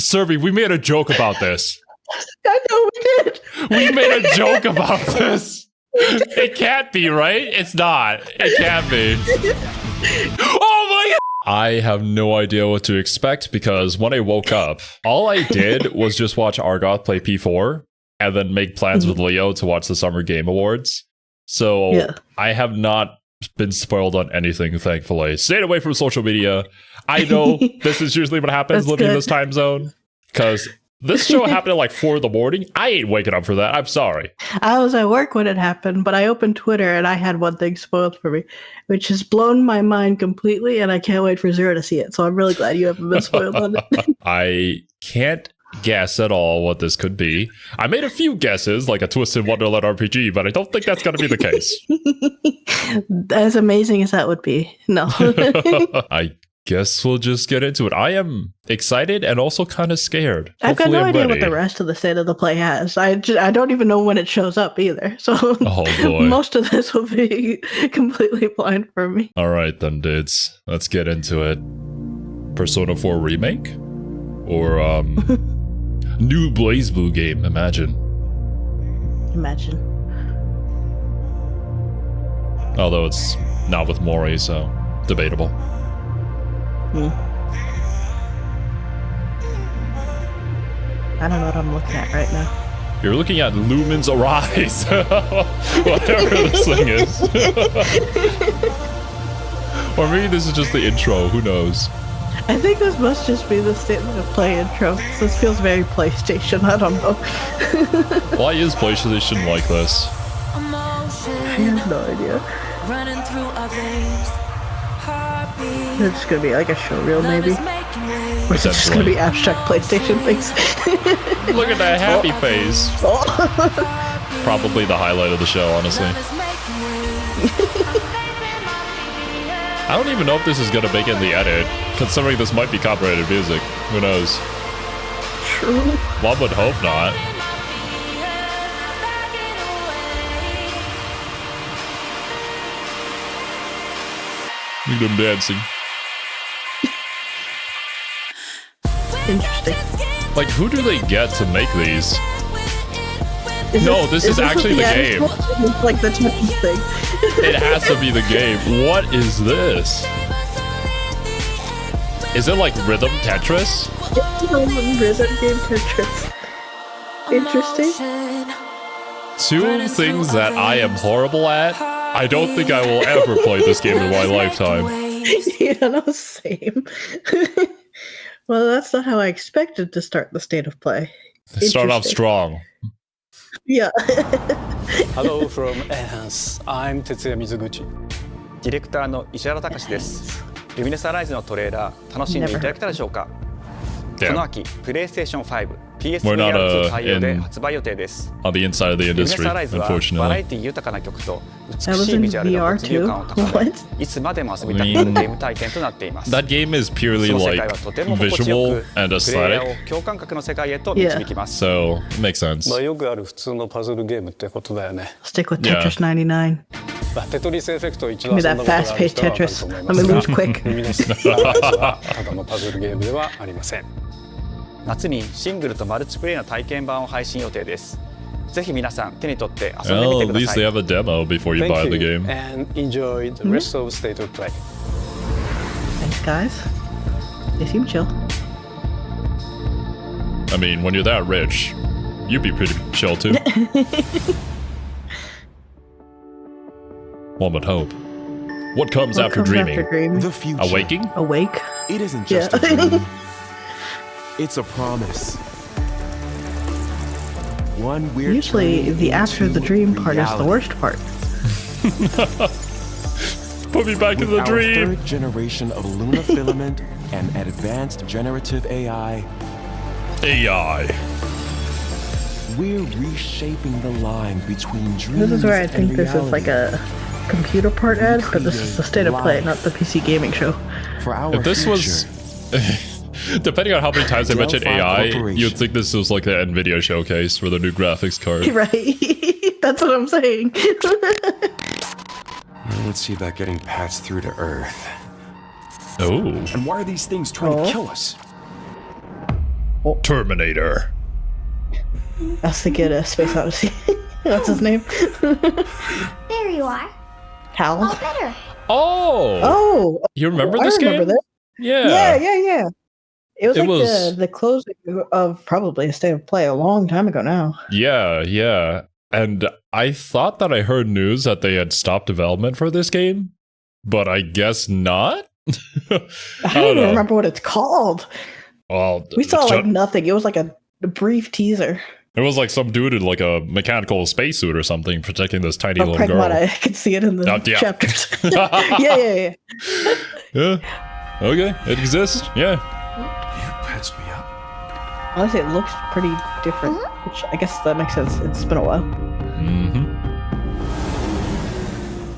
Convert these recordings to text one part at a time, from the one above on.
Cerby, we made a joke about this. I know we did. We made a joke about this. It can't be, right? It's not. It can't be. Oh my god! I have no idea what to expect because when I woke up, all I did was just watch Argoth play P4 and then make plans with Leo to watch the Summer Game Awards. So I have not been spoiled on anything, thankfully. Stayed away from social media. I know this is usually what happens living in this time zone because this show happened at like 4 in the morning. I ain't waking up for that. I'm sorry. I was at work when it happened, but I opened Twitter and I had one thing spoiled for me, which has blown my mind completely, and I can't wait for Xero to see it. So I'm really glad you haven't been spoiled on it. I can't guess at all what this could be. I made a few guesses, like a Twisted Wonderland RPG, but I don't think that's going to be the case. As amazing as that would be. No. I guess we'll just get into it. I am excited and also kind of scared. I've got no idea what the rest of the state of the play has. I don't even know when it shows up either. So most of this will be completely blind for me. All right then, dudes. Let's get into it. Persona 4 Remake? Or new Blaze Blue game, imagine. Although it's not with Mori, so debatable. I don't know what I'm looking at right now. You're looking at Lumen's Arise. Whatever this thing is. Or maybe this is just the intro, who knows? I think this must just be the statement of play intro. This feels very PlayStation, I don't know. Why is PlayStation like this? I have no idea. It's just gonna be like a showreel, maybe. Or it's just gonna be abstract PlayStation things. Look at that happy face. Probably the highlight of the show, honestly. I don't even know if this is gonna make it in the edit, considering this might be copyrighted music. Who knows? True. One would hope not. Look at them dancing. Interesting. Like, who do they get to make these? This is actually the game. It's like the Tetris thing. It has to be the game. What is this? Is it like Rhythm Tetris? Rhythm game Tetris. Interesting. Two things that I am horrible at. I don't think I will ever play this game in my lifetime. Yeah, no, same. Well, that's not how I expected to start the state of play. Start off strong. Yeah. Hello from Enhance. I'm Tetsuya Mizuguchi. ディレクターの石原隆です。ルミネスアライズのトレーラー楽しんでいただけたでしょうか。この秋、PlayStation 5、PS4 対応で発売予定です。On the inside of the industry, unfortunately. バラエティ豊かな曲と美しいビジュアルが没入感を高め、いつまでも遊びたくなるゲーム体験となっています。That game is purely like visual and aesthetic. 共感覚の世界へと導きます。So, makes sense. まあよくある普通のパズルゲームってことだよね。Stick with Tetris 99. テトリスエフェクト一度 Give me that fast-paced Tetris. Let me move quick. ただのパズルゲームではありません。夏にシングルとマルチプレイの体験版を配信予定です。ぜひ皆さん手に取って遊んでみてください。At least they have a demo before you buy the game. And enjoy the rest of State of Play. Thanks, guys. They seem chill. I mean, when you're that rich, you'd be pretty chill too. One would hope. What comes after dreaming? The future. Awaking? Awake? It isn't just a dream. It's a promise. One weird Usually, the after the dream part is the worst part. Put me back in the dream. Our third generation of Luna filament and advanced generative AI. We're reshaping the line between dreams. This is where I think and this is like a computer part ad, but this is the state of play, not the PC gaming show. For our if this was, depending on how many times they mentioned AI, you'd think this was like the NVIDIA showcase for the new graphics card. Right. That's what I'm saying. Let's see about getting paths through to Earth. Oh. And why are these things trying to kill us? Terminator. I was thinking Space Odyssey. What's his name? There you are. Hal. All better. Oh, you remember this game? That. Yeah. Yeah. It was the closing of probably a State of Play a long time ago now. Yeah. And I thought that I heard news that they had stopped development for this game, but I guess not. I don't even remember what it's called. Well, we saw like nothing. It was like a brief teaser. It was like some dude in like a mechanical spacesuit or something protecting this tiny little girl. I could see it in the chapters. Yeah. Yeah. Okay, it exists. Yeah. You patched me up. Honestly, it looks pretty different, which I guess that makes sense. It's been a while.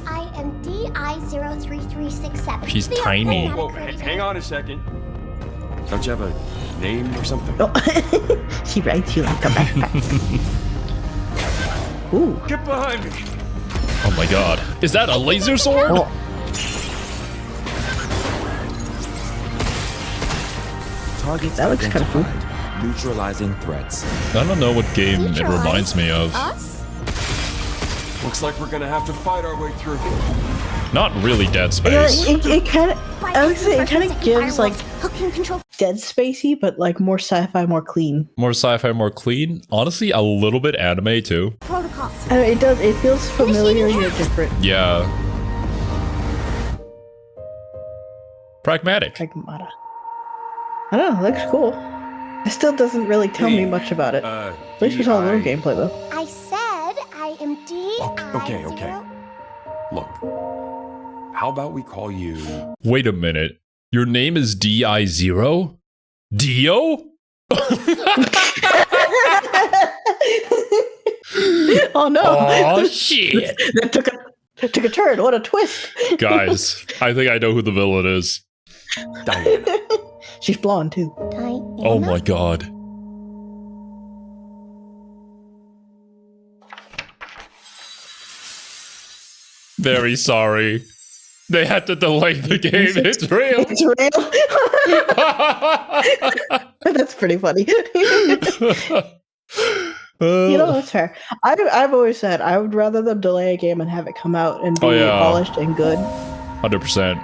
I am DI03367. She's tiny. Whoa, hang on a second. Don't you have a name or something? Oh. She writes you like a backpack. Ooh. Get behind me. Oh my god. Is that a laser sword? Oh. Targets That looks kind of cool. neutralizing threats. I don't know what game it reminds me of. Us? Looks like we're gonna have to fight our way through. Not really Dead Yeah, Space. it kind of. I would say it kind of gives like hooking control. Dead Spacey, but like more sci-fi, more clean. More sci-fi, more clean. Honestly, a little bit anime too. Protocols. I mean, it does. It feels familiar yet different. Yeah. Pragmatic. Pragmata. I don't know. It looks cool. It still doesn't really tell me much about it. At least we saw a little gameplay though. I said I am DI0. Okay. Look, how about we call you... Wait a minute. Your name is DI0? Dio? Oh no! Oh shit! That took a turn. What a twist! Guys, I think I know who the villain is. Diana. She's blonde too. Oh my god. Very sorry. They had to delay the game. It's real. It's real. That's pretty funny. You know, that's fair. I've always said I would rather them delay a game and have it come out and be polished and good. 100%.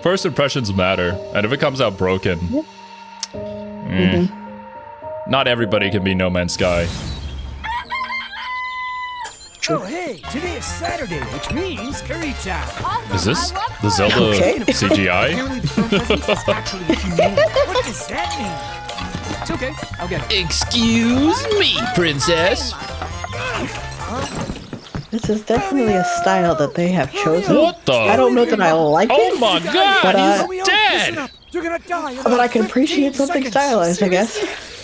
First impressions matter, and if it comes out broken, not everybody can be No Man's Sky. Oh, hey, today is Saturday, which means curry time. Is this the Zelda CGI? What does that mean? It's okay, I'll get it. Excuse me, princess. This is definitely a style that they have chosen. What the? I don't know that I like it. Oh my god, but, he's dead! You're gonna die. But I can appreciate something stylized, I guess.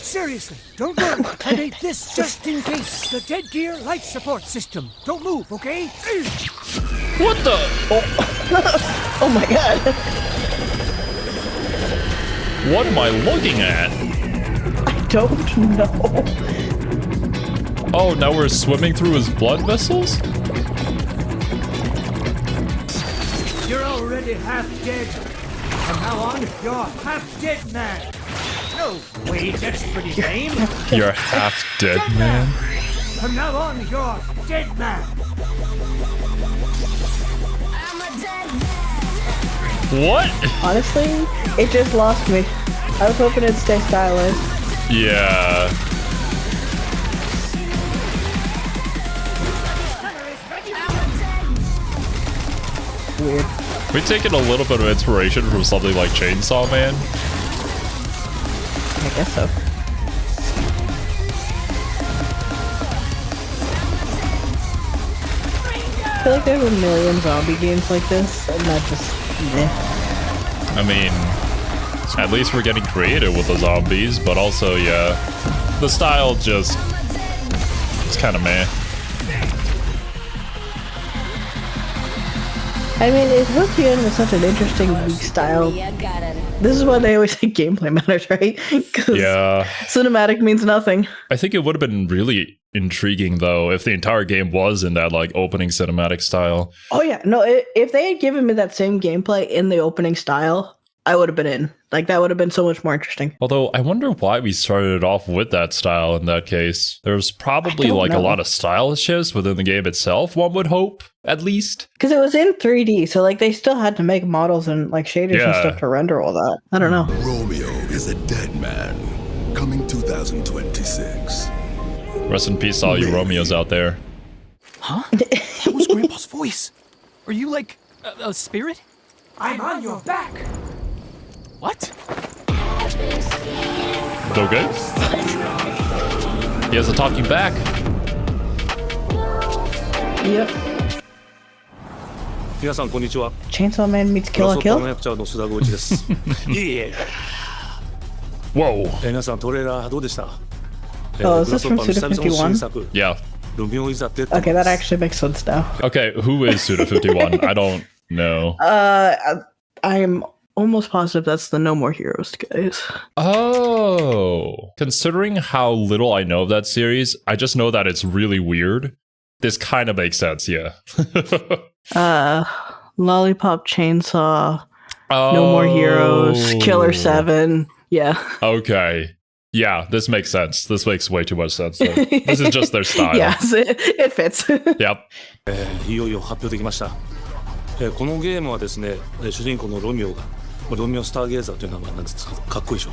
Seriously, don't worry. I made this just in case. The dead gear life support system. Don't move, okay? What the? Oh my god. What am I looking at? I don't know. Oh, now we're swimming through his blood vessels? You're already half dead. From now on, you're half dead man. No, wait, that's pretty lame. You're half dead, man. From now on, you're dead man. What? Honestly, it just lost me. I was hoping it'd stay stylized. Yeah. Weird. We've taken a little bit of inspiration from something like Chainsaw Man. I guess so. I feel like there's a million zombie games like this, and that just meh. I mean, at least we're getting creative with the zombies, but also, yeah, the style just, it's kind of meh. I mean, it hooks you in with such an interesting unique style. This is why they always say gameplay matters, right? Yeah. Cinematic means nothing. I think it would have been really intriguing, though, if the entire game was in that, like, opening cinematic style. Oh, yeah. No, if they had given me that same gameplay in the opening style, I would have been in. Like, that would have been so much more interesting. Although, I wonder why we started off with that style in that case. There's probably like a lot of style shifts within the game itself, one would hope, at least. Because it was in 3D, so like they still had to make models and like shaders and stuff to render all that. I don't know. Romeo is a dead man. Coming 2026. Rest in peace, all you Romeos out there. Huh? That was Grandpa's voice. Are you like a spirit? I'm on your back. What? Okay. He has a talking back. Yep. 皆さんこんにちは。 Chainsaw Man meets Kill la プラソッパ Kill? の役者の須田剛一です。いえいえ。Whoa. 皆さんトレーラーどうでした？ Oh, is this from Suda 51? Yeah. Okay, that actually makes sense now. Okay, who is Suda 51? I don't know. I am almost positive that's the No More Heroes guys. Oh. Considering how little I know of that series, I just know that it's really weird. This kind of makes sense, yeah. Lollipop Chainsaw, No More Heroes, Killer 7. Yeah. Okay. Yeah, this makes sense. This makes way too much sense. This is just their style. Yes, it fits. Yep. いよいよ発表できました。このゲームはですね、主人公のロミオが、ロミオスターゲーザーという名前なんですけど、かっこいいでしょ。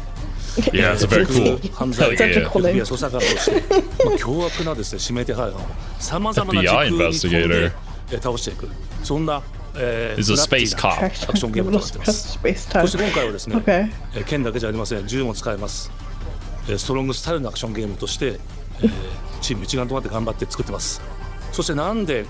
Yeah, it's very cool. 犯罪で FBI 捜査官として、凶悪なですね、指名手配犯をさまざまな時空に飛んで倒していく。そんな、He's a space cop. アクションゲームとなっています。そして今回はですね、剣だけじゃありません。銃も使えます。ストロングスタイルのアクションゲームとして、チーム一丸となって頑張って作ってます。そしてなんで、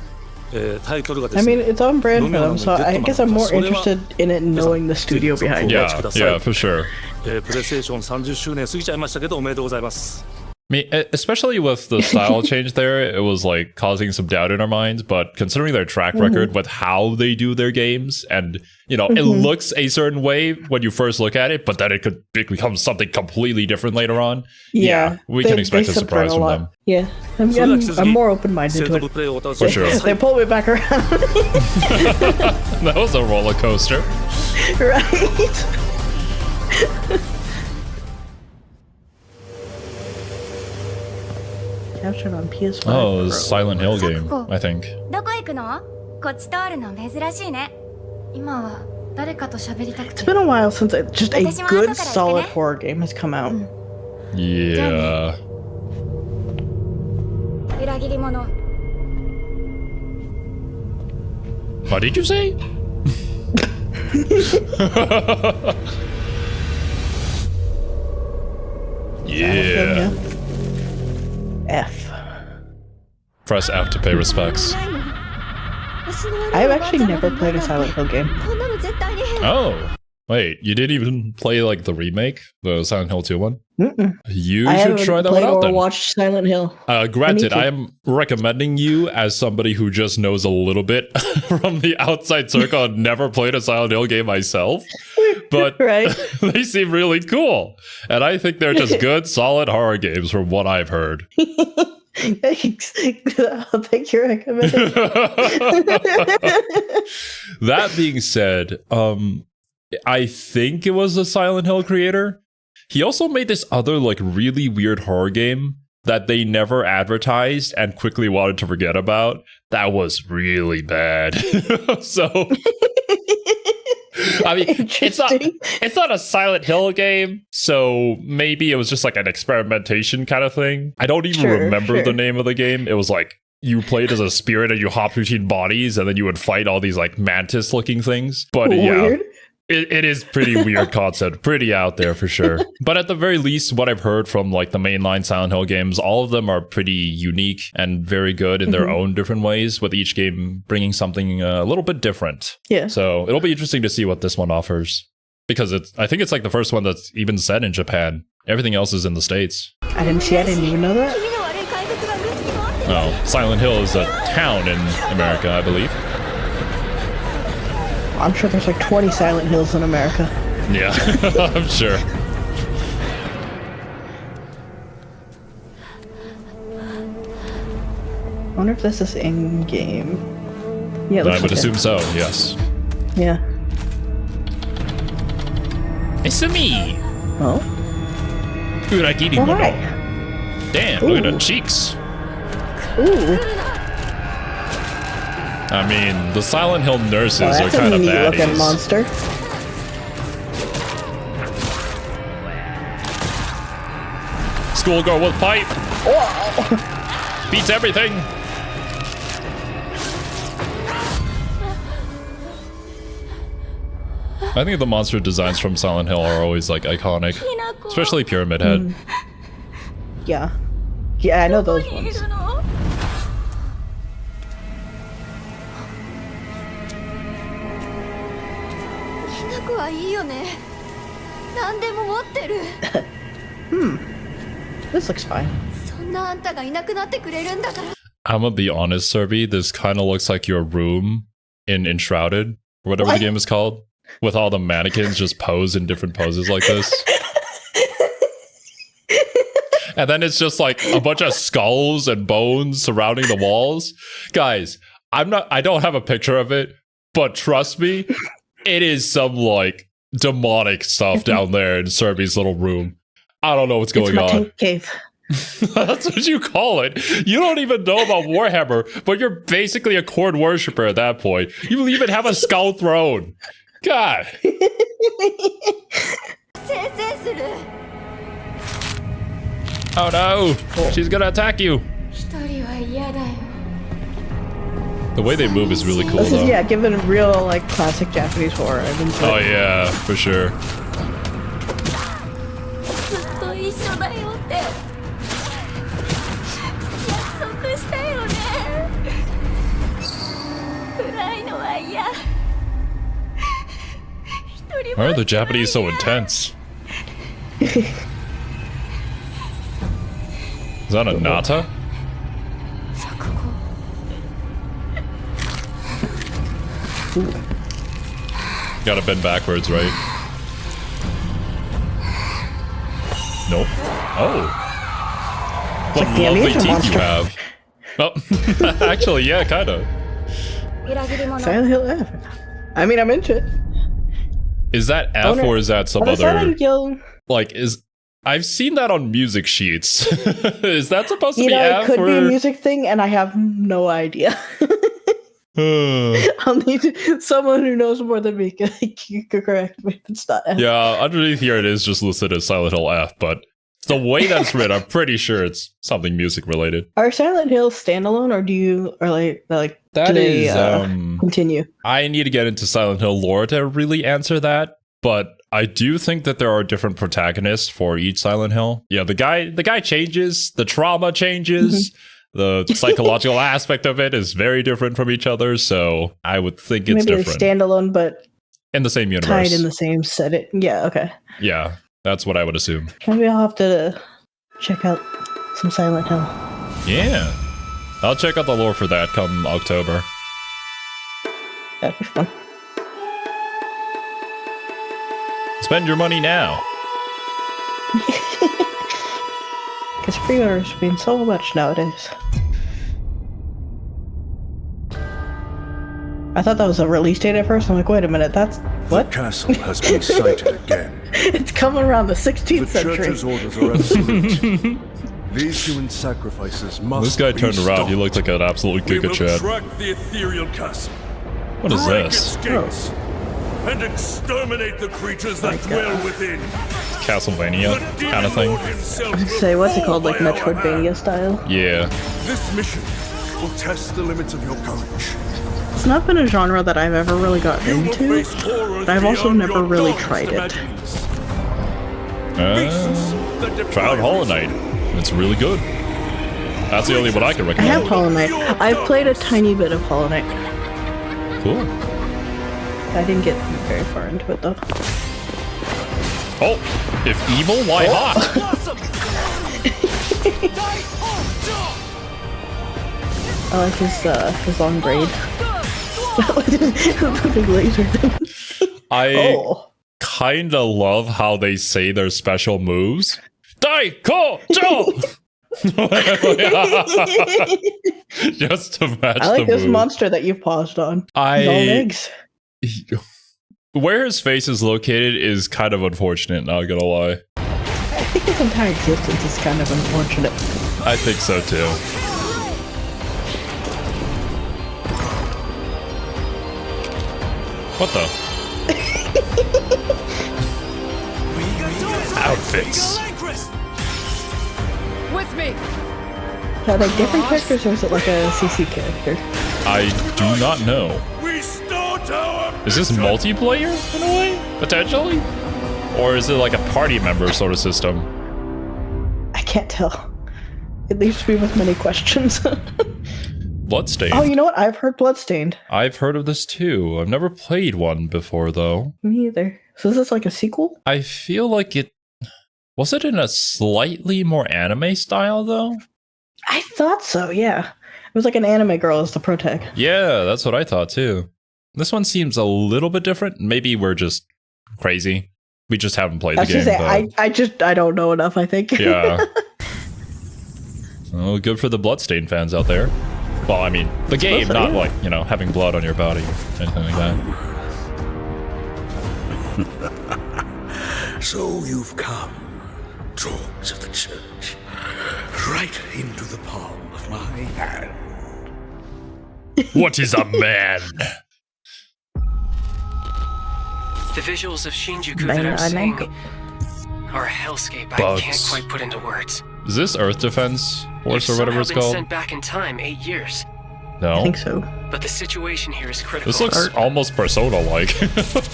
タイトルがですね、 I mean, it's on brand for them, so I guess I'm more interested in it knowing the studio behind it. Yeah, for sure. プレイステーション30周年過ぎちゃいましたけどおめでとうございます。I mean, especially with the style change there, it was like causing some doubt in our minds. But considering their track record with how they do their games, and you know, it looks a certain way when you first look at it, but then it could become something completely different later on. Yeah, we can expect a surprise from them. Yeah, I'm more open-minded to it. For sure. They pulled me back around. That was a roller coaster. Right. Captured on PS5. Oh, it's a Silent Hill game, I think. どこ行くの？こっち通るの珍しいね。今は誰かと喋りたくて。 It's been a while since just a good, solid horror game has come out. Yeah. 裏切り者。 What did you say? Yeah. F. Press F to pay respects. I've actually never played a Silent Hill game. Oh, wait, you didn't even play like the remake, the Silent Hill 2 one? You I should try that one out or then. Watched Silent Hill. Granted, I am recommending you as somebody who just knows a little bit from the outside circle and never played a Silent Hill game myself. But they seem really cool. And I think they're just good, solid horror games from what I've heard. Thanks. I'll take your recommendation. That being said, I think it was a Silent Hill creator. He also made this other like really weird horror game that they never advertised and quickly wanted to forget about. That was really bad. So I mean, it's not a Silent Hill game, so maybe it was just like an experimentation kind of thing. I don't even remember the name of the game. It was like you played as a spirit and you hopped between bodies and then you would fight all these like mantis-looking things. But yeah, it is pretty weird concept, pretty out there for sure. But at the very least, what I've heard from like the mainline Silent Hill games, all of them are pretty unique and very good in their own different ways, with each game bringing something a little bit different. Yeah. So it'll be interesting to see what this one offers, because I think it's like the first one that's even set in Japan. Everything else is in the States. I didn't even know that. No, Silent Hill is a town in America, I believe. I'm sure there's like 20 Silent Hills in America. Yeah, I'm sure. I wonder if this is in-game. Yeah, I would assume so, yes. Yeah. It's me. Oh. Uragiri All mono. right. Damn, look at the cheeks. Ooh. I mean, the Silent Hill nurses Oh, are that's a kind of neat looking baddies. monster. Schoolgirl with pipe. Whoa. Beats everything. I think the monster designs from Silent Hill are always like iconic, especially Pyramid Head. Yeah. Yeah, I know those ones. This looks fine. I'm gonna be honest, Cerby, this kind of looks like your room in Enshrouded, or whatever the game is called, with all the mannequins just posed in different poses like this. And then it's just like a bunch of skulls and bones surrounding the walls. Guys, I don't have a picture of it, but trust me, it is some like demonic stuff down there in Cerby's little room. I don't know what's going on. Tank cave. That's what you call it. You don't even know about Warhammer, but you're basically a Khorne worshiper at that point. You even have a skull throne. God. Oh no, she's gonna attack you. The way they move is really cool This though. is, yeah, given real, like, classic Japanese horror. I've been Oh yeah, for sure. Why are the Japanese so intense? Is that a Nata? Gotta bend backwards, right? Nope. Oh. What like the lovely amnesia teeth monster. you have. Oh, actually, yeah, kinda. Silent Hill F. I mean, I'm into it. Is that F or is that some But other... Silent Hill, Like, I've seen that on music sheets. Is that supposed to you be know, F it could or... be a music thing, and I have no idea. I'll need someone who knows more than me can correct me if it's not F. Yeah, underneath here it is just listed as Silent Hill F, but the way that's written, I'm pretty sure it's something music related. Are Silent Hills standalone, or That do they is, continue? I need to get into Silent Hill lore to really answer that, but I do think that there are different protagonists for each Silent Hill. Yeah, the guy changes, the trauma changes, the psychological aspect of it is very different from each other, so I would think it's Maybe different. standalone, but In the same universe. tied in the same setting. Yeah, okay. Yeah, that's what I would assume. Maybe I'll have to check out some Silent Hill. Yeah. I'll check out the lore for that come October. That'd be fun. Spend your money now. Because pre-orders mean so much nowadays. I thought that was a release date at first. I'm like, wait a minute, that's what? The castle has been sighted again. It's coming around the 16th The century. church's orders are absolute. These human sacrifices must This guy be turned around. He stopped. looked like an absolute We Giga will Chad. track the ethereal castle. What is break this? its gates, and exterminate the creatures that dwell within. Castlevania kind of thing. Say, what's it called? Like Metroidvania style? Yeah. This mission will test the limits of your courage. It's not been a genre that I've ever really gotten You will into, face horrors but I've also beyond never your really darkest tried it. imaginings. Beasts that defy Try out Hollow Knight. It's really good. That's the only one I can I have recommend. Hollow Knight. I've played a tiny bit of Hollow Knight. Cool. I didn't get very far into it though. Oh, if evil, why hot? I like his long braid. The big laser thing. I Oh. kind of love how they say their special moves. Dai Ko Jo! Just to match I like the this move. monster that you've paused on. He's all legs. Where his face is located is kind of unfortunate, not gonna lie. I think his entire existence is kind of unfortunate. I think so too. What the? Outfits. With me. Are they different characters or is it like a CC character? I do not know. Is this multiplayer in a way? Potentially? Or is it like a party member sort of system? I can't tell. It leaves me with many questions. Bloodstained. Oh, you know what? I've heard Bloodstained. I've heard of this too. I've never played one before though. Me either. So is this like a sequel? I feel like it... Was it in a slightly more anime style though? I thought so, yeah. It was like an anime girl as the protag. Yeah, that's what I thought too. This one seems a little bit different. Maybe we're just crazy. We just haven't played the game. I don't know enough, I think. Yeah. Well, good for the Bloodstained fans out there. Well, I mean, the game, not like, you know, having blood on your body or anything like that. So you've come, dogs of the church, right into the palm of my hand. What is a man? The visuals of Shinjuku that I'm seeing are a hellscape I can't quite put into words. Is this Earth Defense Force or whatever it's called? Sent back in time 8 years. No. I think so. But the situation here is critical. This looks almost Persona-like.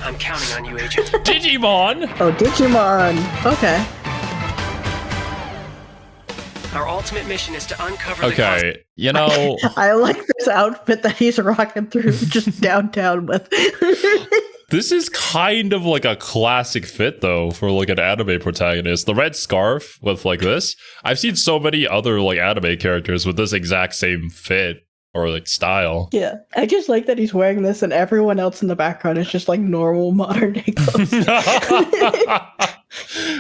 I'm counting on you, Agent. Digimon! Oh, Digimon! Okay. Our ultimate mission is to uncover the you know... I like this outfit that he's rocking through just downtown with. This is kind of like a classic fit, though, for like an anime protagonist. The red scarf with like this. I've seen so many other like anime characters with this exact same fit or like style. Yeah, I just like that he's wearing this and everyone else in the background is just like normal modern day clothes.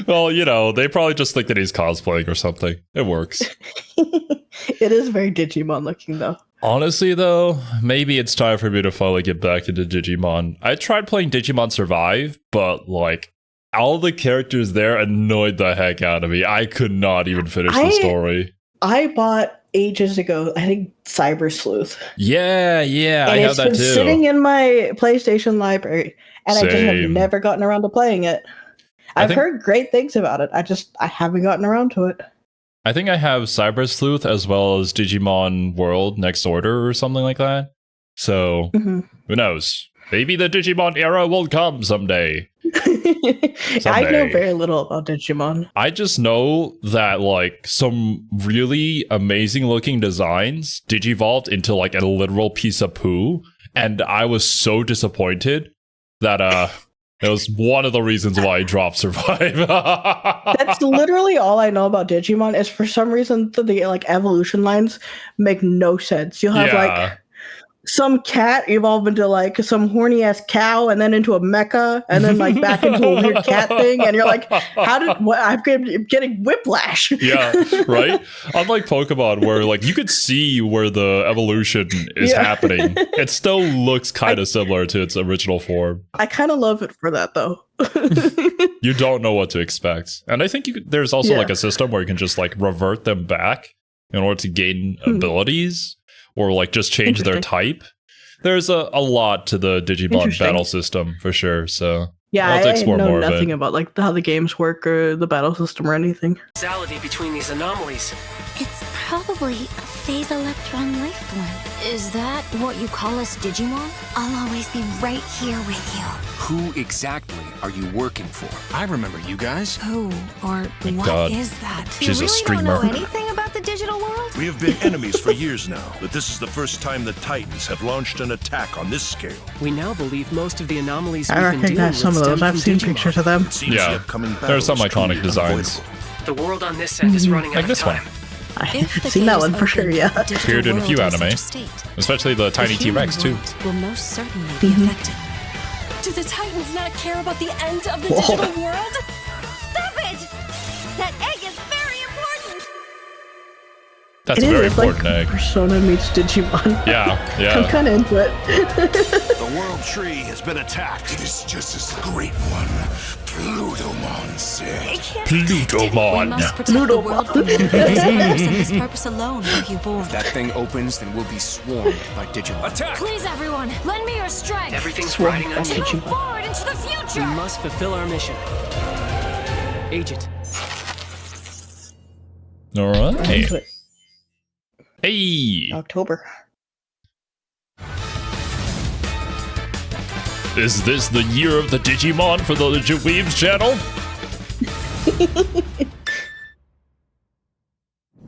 Well, you know, they probably just think that he's cosplaying or something. It works. It is very Digimon looking, though. Honestly, though, maybe it's time for me to finally get back into Digimon. I tried playing Digimon Survive, but like all the characters there annoyed the heck out of me. I could not even finish the story. I bought ages ago, I think, Cyber Sleuth. Yeah, I have that too. It's been sitting in my PlayStation library, and I just have never gotten around to playing it. I've heard great things about it. I haven't gotten around to it. I think I have Cyber Sleuth as well as Digimon World Next Order or something like that. So, who knows? Maybe the Digimon era will come someday. I know very little about Digimon. I just know that like some really amazing looking designs digivolved into like a literal piece of poo. And I was so disappointed that it was one of the reasons why I dropped Survive. That's literally all I know about Digimon is for some reason the like evolution lines make no sense. You'll have like some cat evolve into like some horny ass cow and then into a mecha and then like back into a weird cat thing. And you're like, I'm getting whiplash. Yeah, right? Unlike Pokemon where like you could see where the evolution is happening. It still looks kind of similar to its original form. I kind of love it for that though. You don't know what to expect. And I think there's also like a system where you can just like revert them back in order to gain abilities. Or like just change their type. There's a lot to the Digimon battle system for sure. So yeah, I'll have to explore know more nothing of it. about like how the games work or the battle system or anything. Causality between these anomalies. It's probably a phase electron life form. Is that what you call us, Digimon? I'll always be right here with you. Who exactly are you working for? I remember you guys. Who or what is that? She's you really a streamer. Don't know anything about the digital world? We have been enemies for years now, but this is the first time the Titans have launched an attack on this scale. We now believe most of the anomalies I recognize some of those. I've seen pictures of them. Yeah, there's some iconic designs. The world on this end is running out of time. I've seen that one for sure, yeah. Appeared in a few anime, especially the Tiny T-Rex too. Will most certainly be affected. Do the Titans not care about the end of the digital world? Stop it! That egg is very important! That's a very important egg. Persona meets Digimon. Yeah. I'm kind of into it. The world tree has been attacked. It is just as the great one, Plutomon said. Plutomon. We must protect the world from them. For this purpose alone were you born. If that thing opens, then we'll be swarmed by Digimon. Attack! Please, everyone, lend me your strength. Everything's riding on you. Move forward into the future. We must fulfill our mission. Agent. All right. Hey. October. Is this the year of the Digimon for the Weebs channel?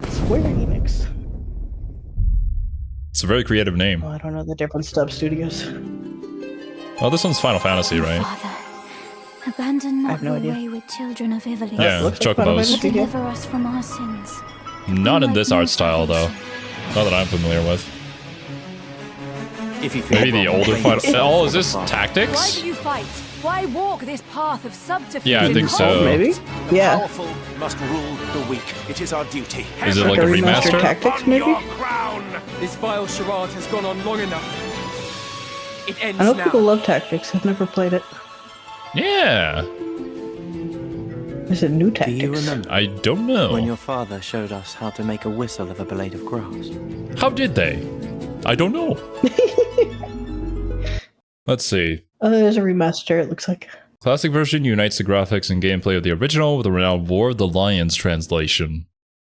Square Enix. It's a very creative name. Oh, I don't know the different sub studios. Oh, this one's Final Fantasy, right? Father, abandon not no the idea. wayward children of Ivalice. Yeah, Chocobos. Deliver us from our sins. Not in this art style, though. Not that I'm familiar with. If you feel Maybe the older Final... Oh, is this Why Tactics? do you fight? Why walk this path of subterfuge? Yeah, I think so. Maybe? The Yeah. powerful must rule the weak. It is our duty. Is it like a remaster? Tactics, maybe? This vile charade has gone on long enough. It ends I know now. people love Tactics. I've never played it. Yeah. Is it new Do you Tactics? remember I don't know. when your father showed us how to make a whistle of a blade of grass? How did they? I don't know. Let's see. There's a remaster, it looks like. Classic version unites the graphics and gameplay of the original with the renowned War of the Lions translation.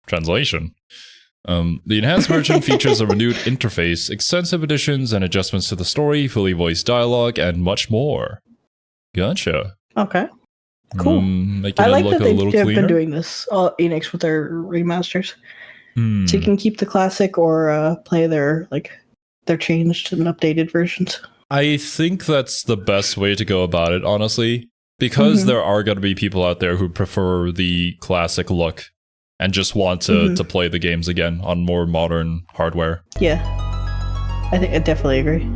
The enhanced version features a renewed interface, extensive additions and adjustments to the story, fully voiced dialogue, and much more. Gotcha. Okay. Cool. Making I it like look that a they've little been cleaner. doing this, Enix, with their remasters. Hmm. So you can keep the classic or play their changed and updated versions. I think that's the best way to go about it, honestly, because there are going to be people out there who prefer the classic look and just want to play the games again on more modern hardware. Yeah. I definitely agree.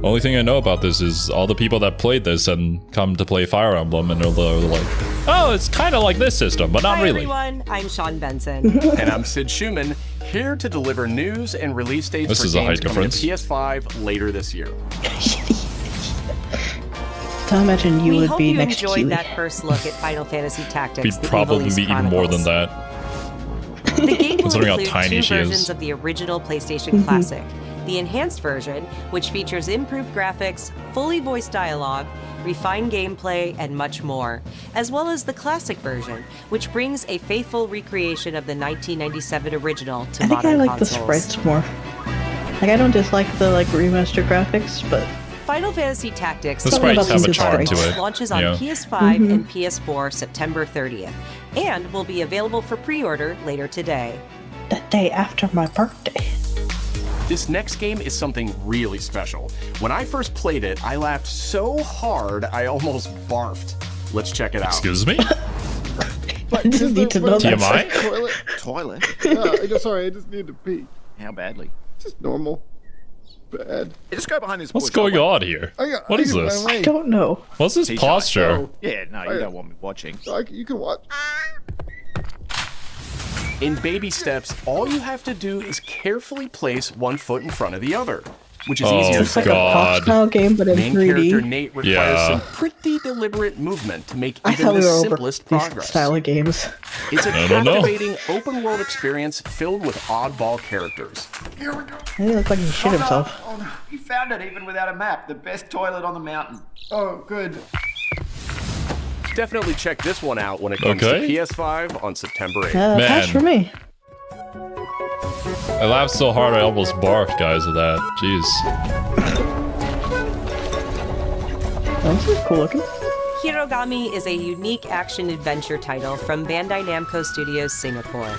Only thing I know about this is all the people that played this and come to play Fire Emblem and they're like, oh, it's kind of like this system, but not Hi, really. everyone. I'm Sean Benson. And I'm Sid Schumann, here to deliver news and release dates This for is a games height coming to difference. PS5 later this year. So I imagine you We would hope be you next to enjoyed Kiwi. that first look at Final Fantasy Tactics. We'd the probably Ivalice be even more than Chronicles. that. The game will Considering how include tiny two she is. versions of the original PlayStation Classic. The enhanced version, which features improved graphics, fully voiced dialogue, refined gameplay, and much more, as well as the classic version, which brings a faithful recreation of the 1997 original to I think I modern like the consoles. sprites more. Like, I don't dislike the remaster graphics, but Final Fantasy Tactics The Something sprites about have a the charm to sprites. it. launches on Yeah. PS5 and PS4 September 30th, and will be available for pre-order later today. the day after my birthday. This next game is something really special. When I first played it, I laughed so hard I almost barfed. Let's check it out. Excuse me? I just need to know that. TMI? Toilet? Yeah, sorry, I just need to pee. How badly? Just normal. Bad. Hey, just go behind this What's bush. going on here? What is this? I don't know. What's this posture? Yeah, no, you don't want me watching. You can watch. In baby steps, all you have to do is carefully place one foot in front of the other, which is Oh, easier It's like said a than God. pop style game, but in Main 3D. character Nate requires Yeah. some pretty deliberate movement to make I even thought the we were over simplest these progress. style of games. It's a I don't know. captivating open-world experience filled with oddball characters. Here we go. He looked like he shit himself. Oh, no. You found it even without a map. The best toilet on the mountain. Oh, good. Definitely check this one out when it comes Okay. to PS5 on September 8th. Pass for me. I laughed so hard I almost barfed, guys, at that. Jeez. This is cool looking. Hirogami is a unique action-adventure title from Bandai Namco Studios Singapore.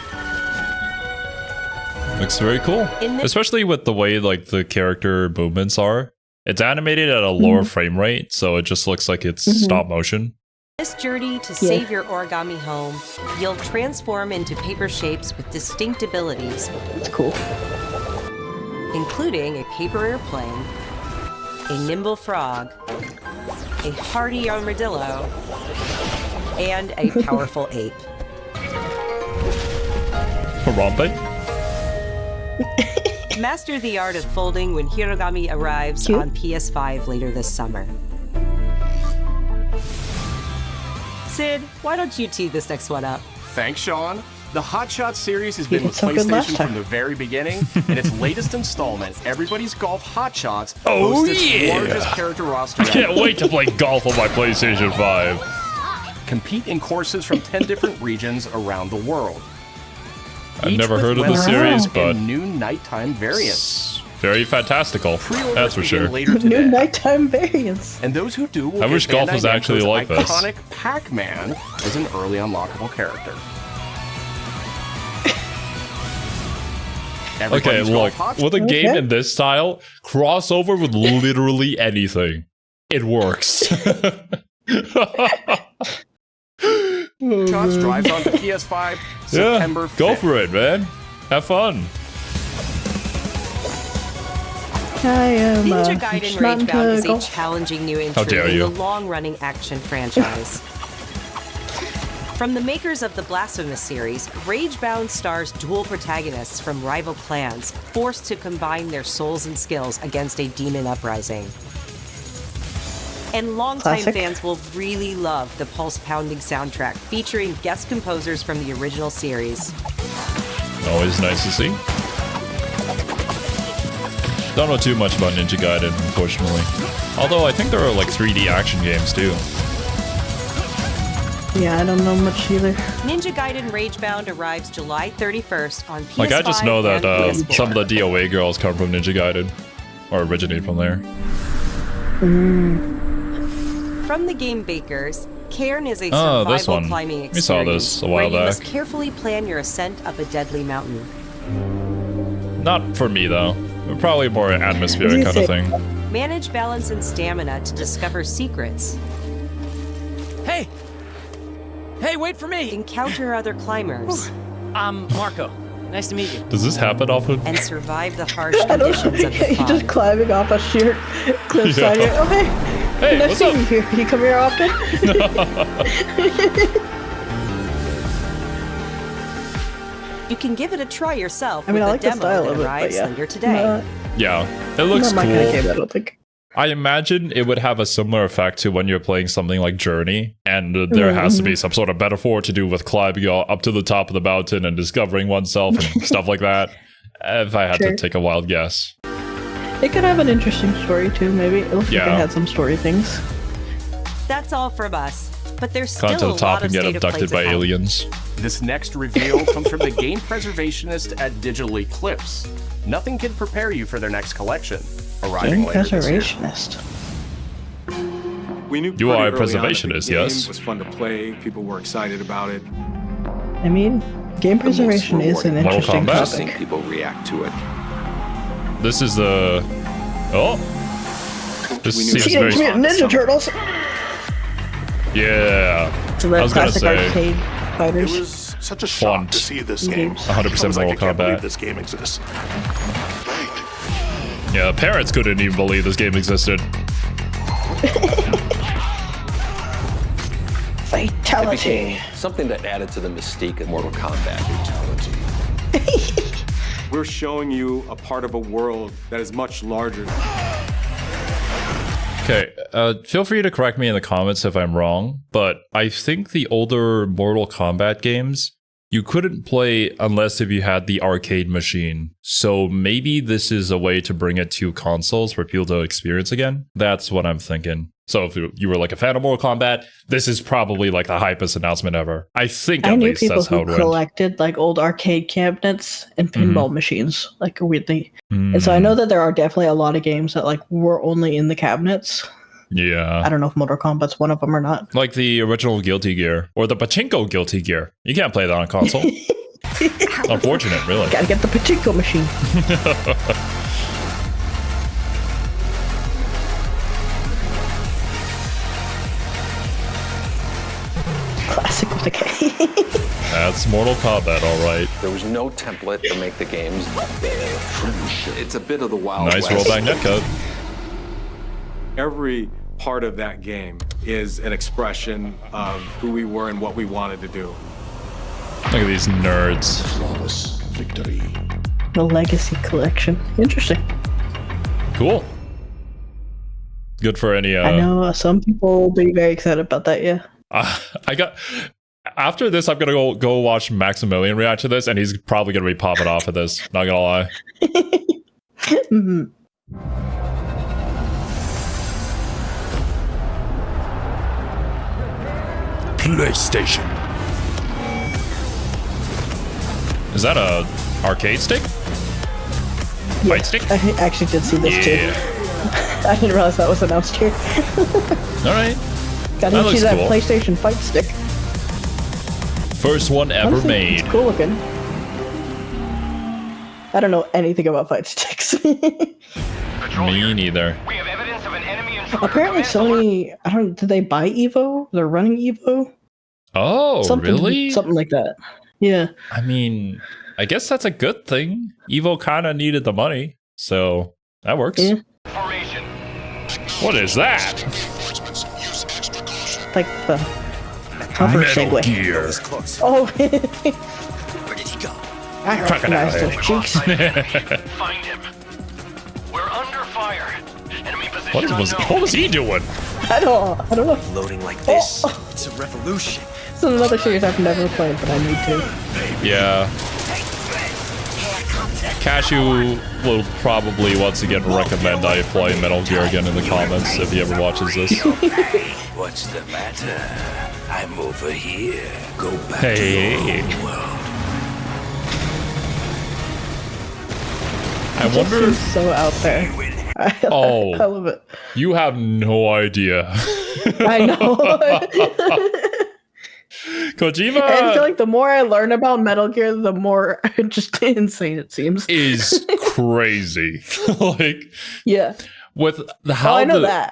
Looks very cool. In this- Especially with the way like the character movements are. It's animated at a lower frame rate, so it just looks like it's stop motion. This journey to save your origami home, you'll transform into paper shapes with distinct abilities. It's cool. Including a paper airplane, a nimble frog, a hardy armadillo, and a powerful ape. Harambe? Master the art of folding when Hirogami arrives on PS5 later this summer. Sid, why don't you tee this next one up? Thanks, Sean. The Hot Shots series has been with so good last PlayStation time. from the very beginning, and its latest installment, Everybody's Golf Hot Shots, Oh, boasts its yeah. largest character roster. I can't wait to play golf on my PlayStation 5. Compete in courses from 10 different regions around the world. I've never heard of the series, but new nighttime variants. Very fantastical. That's for sure. Later New today. nighttime variants. And those who do will I wish get golf Bandai was actually Namco's like this. iconic Pac-Man as an early unlockable character. Okay, Everybody's look, Golf Hot with a game in this style, crossover with literally anything. It works. Shots drives on the PS5 September 5th. Go for it, man. Have fun. I am Ninja Gaiden Ragebound is a golf. challenging new How entry dare in you. the long-running action franchise. From the makers of the Blasphemous series, Ragebound stars dual protagonists from rival clans, forced to combine their souls and skills against a demon uprising. And longtime Classic. fans will really love the pulse-pounding soundtrack featuring guest composers from the original series. Always nice to see. Don't know too much about Ninja Gaiden, unfortunately. Although I think there are like 3D action games too. Yeah, I don't know much either. Ninja Gaiden Ragebound arrives July 31st on PS5 Like I just know that and PS4. some of the DOA girls come from Ninja Gaiden, or originate from there. From the game bakers, Cairn is a Oh, survival this one. climbing We experience saw this a while where you back. must carefully plan your ascent up a deadly mountain. Not for me though. Probably more an atmospheric kind of thing. Manage balance and stamina to discover secrets. Hey! Hey, wait for me! Encounter other climbers. I'm Marco. Nice to meet you. Does this happen often? And survive the harsh I don't conditions of the He's climb. just climbing off a sheer cliffside. Yeah. Oh, hey. Hey, nice what's seeing up? you here. You come here often? You can give it a try yourself I mean, I with like the the demo style that of it, but arrives yeah. later today. Yeah, it looks Not my cool. kind of game, I don't think. I imagine it would have a similar effect to when you're playing something like Journey, and there has to be some sort of metaphor to do with climbing up to the top of the mountain and discovering oneself and stuff like that. If I had to take a wild guess. It could have an interesting story too, maybe. It looks like Yeah. it had some story things. That's all from us. But there's Climb still to a the top lot of and get state of abducted play by to come. aliens. This next reveal comes from the game preservationist at Digital Eclipse. Nothing can prepare you for their next collection, arriving Game later this year. preservationist. We knew You are a pretty early on that the preservationist, game yes? was fun to play. People were excited about it. I mean, game preservation is an Mortal interesting Kombat? topic. People react to it. This is the... Oh! This seems very... Teenage Mutant Ninja Turtles! Yeah. So I that was gonna classic say... arcade fighters. It was such a shock to see this game. 100% I was like, Mortal I can't believe Kombat. this game exists. Yeah, parents couldn't even believe this game existed. Fatality. Something that added to the mystique of Mortal Kombat. Fatality. We're showing you a part of a world that is much larger. Okay, feel free to correct me in the comments if I'm wrong, but I think the older Mortal Kombat games, you couldn't play unless if you had the arcade machine. So maybe this is a way to bring it to consoles for people to experience again. That's what I'm thinking. So if you were like a fan of Mortal Kombat, this is probably like the hypest announcement ever. I think I at knew least people that's how who it went. collected like old arcade cabinets and pinball machines, like weirdly. And so I Mm. know that there are definitely a lot of games that like were only in the cabinets. Yeah. I don't know if Mortal Kombat's one of them or not. Like the original Guilty Gear or the Pachinko Guilty Gear. You can't play that on console. Unfortunate, really. Gotta get the pachinko machine. Classic with a K. That's Mortal Kombat, all right. There was no template to make the games. It's a bit of the Wild Nice West. rollback netcode. Every part of that game is an expression of who we were and what we wanted to do. Look at these nerds. Flawless victory. The Legacy Collection. Interesting. Cool. Good for any. I know some people will be very excited about that. Yeah. I got. After this, I'm gonna go watch Maximilian react to this, and he's probably gonna be popping off of this. Not gonna lie. PlayStation. Is that a arcade stick? Yeah, Fight stick? I actually did see this too. I didn't realize that was announced here. All right. Got to see that PlayStation fight stick. First one ever Honestly, made. It's cool looking. I don't know anything about fight sticks. Me neither. Apparently Sony, did they buy Evo? They're running Evo? Oh, really? Something like that. Yeah. I mean, I guess that's a good thing. Evo kind of needed the money, so that works. Yeah. What is that? Like the hover Metal segue. Gear. Oh. Where did he go? I recognize those cheeks. Find him. We're under fire. Enemy position What was he doing? I don't know. Loading like this. It's a revolution. It's another series I've never played, but I need to. Yeah. Cashew will probably once again recommend I play Metal Gear again in the comments if he ever watches this. What's the matter? I'm over here. Go back Hey. to your own world. I wonder. It's so out there. I love it. You have no idea. I know. Kojima I feel like the more I learn about Metal Gear, the more just insane it seems. is crazy. Like, yeah. With how I know that.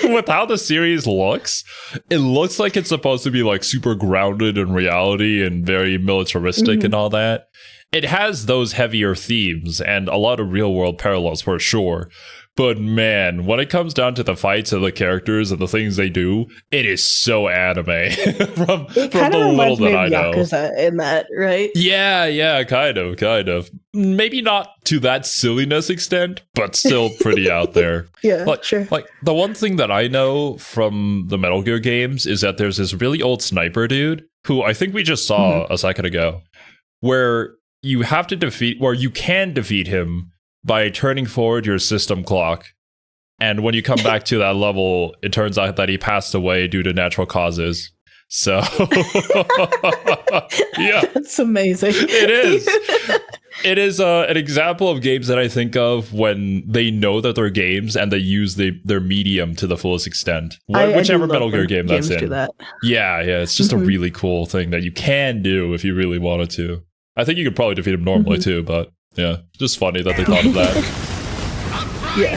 with how the series looks, it looks like it's supposed to be like super grounded in reality and very militaristic and all that. It has those heavier themes and a lot of real world parallels for sure. But man, when it comes down to the fights of the characters and the things they do, it is so anime from the little that I know. Yakuza in that, right? Yeah, kind of. Maybe not to that silliness extent, but still pretty out there. Yeah, sure. Like the one thing that I know from the Metal Gear games is that there's this really old sniper dude who I think we just saw a second ago, where you can defeat him by turning forward your system clock. And when you come back to that level, it turns out that he passed away due to natural causes. So, yeah. That's amazing. It is. It is an example of games that I think of when they know that they're games and they use their medium to the fullest extent. Whichever Metal Gear game that's in. Yeah, it's just a really cool thing that you can do if you really wanted to. I think you could probably defeat him normally too, but yeah, just funny that they thought of that. Yeah.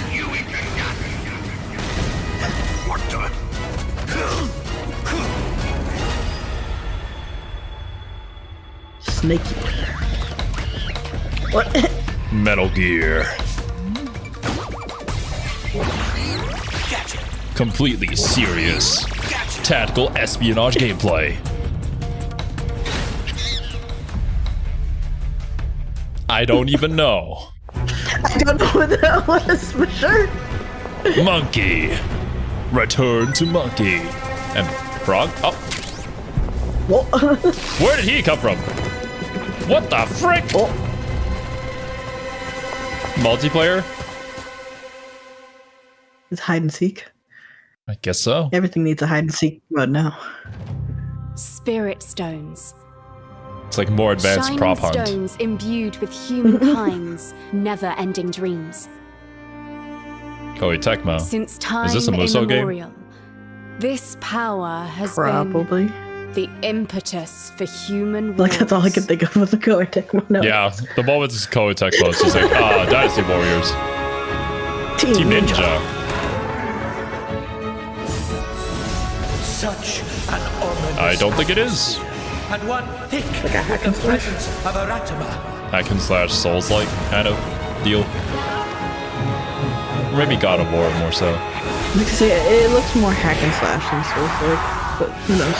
Snaky. What? Metal Gear. Completely serious. Tactical espionage gameplay. I don't even know. I don't know what that was for sure. Monkey. Return to Monkey. And Frog? Oh. Where did he come from? What the frick? Multiplayer? It's hide and seek. I guess so. Everything needs a hide and seek mode now. Spirit stones. It's like more advanced Shining prop hunt. stones imbued with humankind's never-ending dreams. Koei Tecmo. Since time Is this a Muso immemorial, game? this power has Probably. been the impetus for human Like, that's all I could think of with the Koei Tecmo. No. Yeah, the moment it's Koei Tecmo, it's just like, Dynasty Warriors. Team Ninja. Such an ominous I don't think it is. and one thick with the presence of Aratama. Hack and slash Souls-like kind of deal. Maybe God of War more so. Like I say, it looks more hack and slash than Souls-like, but who knows?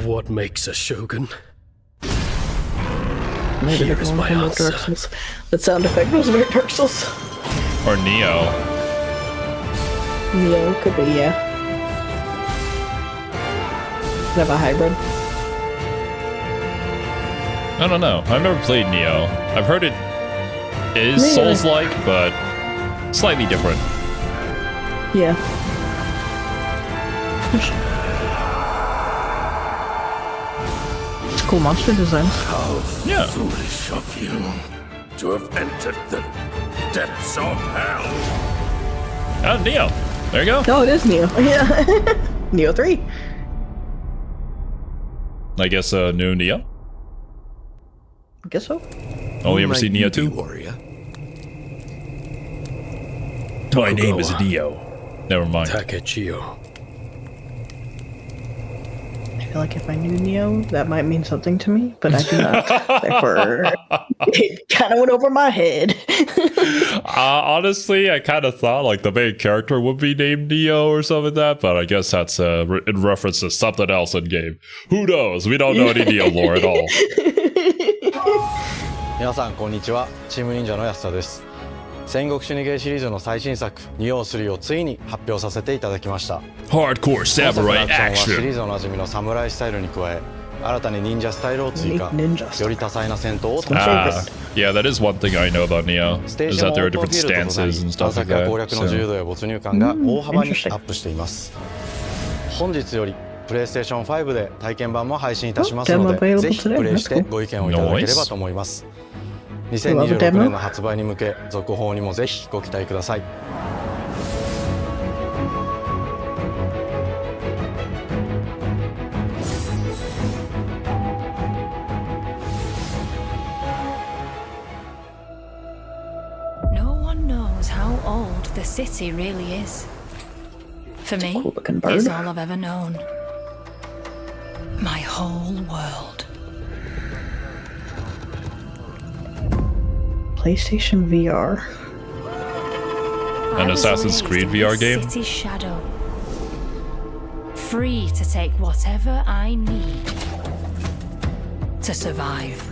What makes a shogun? Maybe Here is my answer. Dark Souls. That sound effect was very Dark Souls. Or Neo. Neo could be, yeah. Could have a hybrid. I don't know. I've never played Neo. I've heard it is Souls-like, but slightly different. Yeah. Cool monster design. How Yeah. foolish of you to have entered the depths of hell. Oh, Neo. There you go. No, it is Neo. Yeah. Neo 3. I guess new Neo. I guess so. Oh, you ever seen Neo 2? Warrior. My name is Neo. Never mind. Takechio. I feel like if I knew Neo, that might mean something to me, but I do not. Therefore, it kind of went over my head. Honestly, I kind of thought like the main character would be named Neo or something like that, but I guess that's in reference to something else in game. Who knows? We don't know any Neo lore at all. 皆さんこんにちは。チーム忍者の安田です。戦国死にゲーシリーズの最新作「ニオ3」をついに発表させていただきました。 Hardcore samurai シリ action. ーズおなじみのサムライスタイルに加え、新たに忍者スタイルを追加。より多彩な戦闘を楽しめます。 Yeah, that is one thing I know about Neo. ステー Is ジも that there オ are ープン different フィールドとな stances り、 and 探 stuff 索 like や that. 攻略の So. 自由度や没入感が大幅にアップしています。本日よりプレイステーション5で体験版も配信いたしますので、ぜひプレイしてご意見をいただければと思います。2026年の発売に向け、続報にもぜひご期待ください。No one knows how old the city really is. For me, it's all I've ever known. My whole world. PlayStation VR. An Assassin's Creed VR game? City shadow. Free to take whatever I need to survive.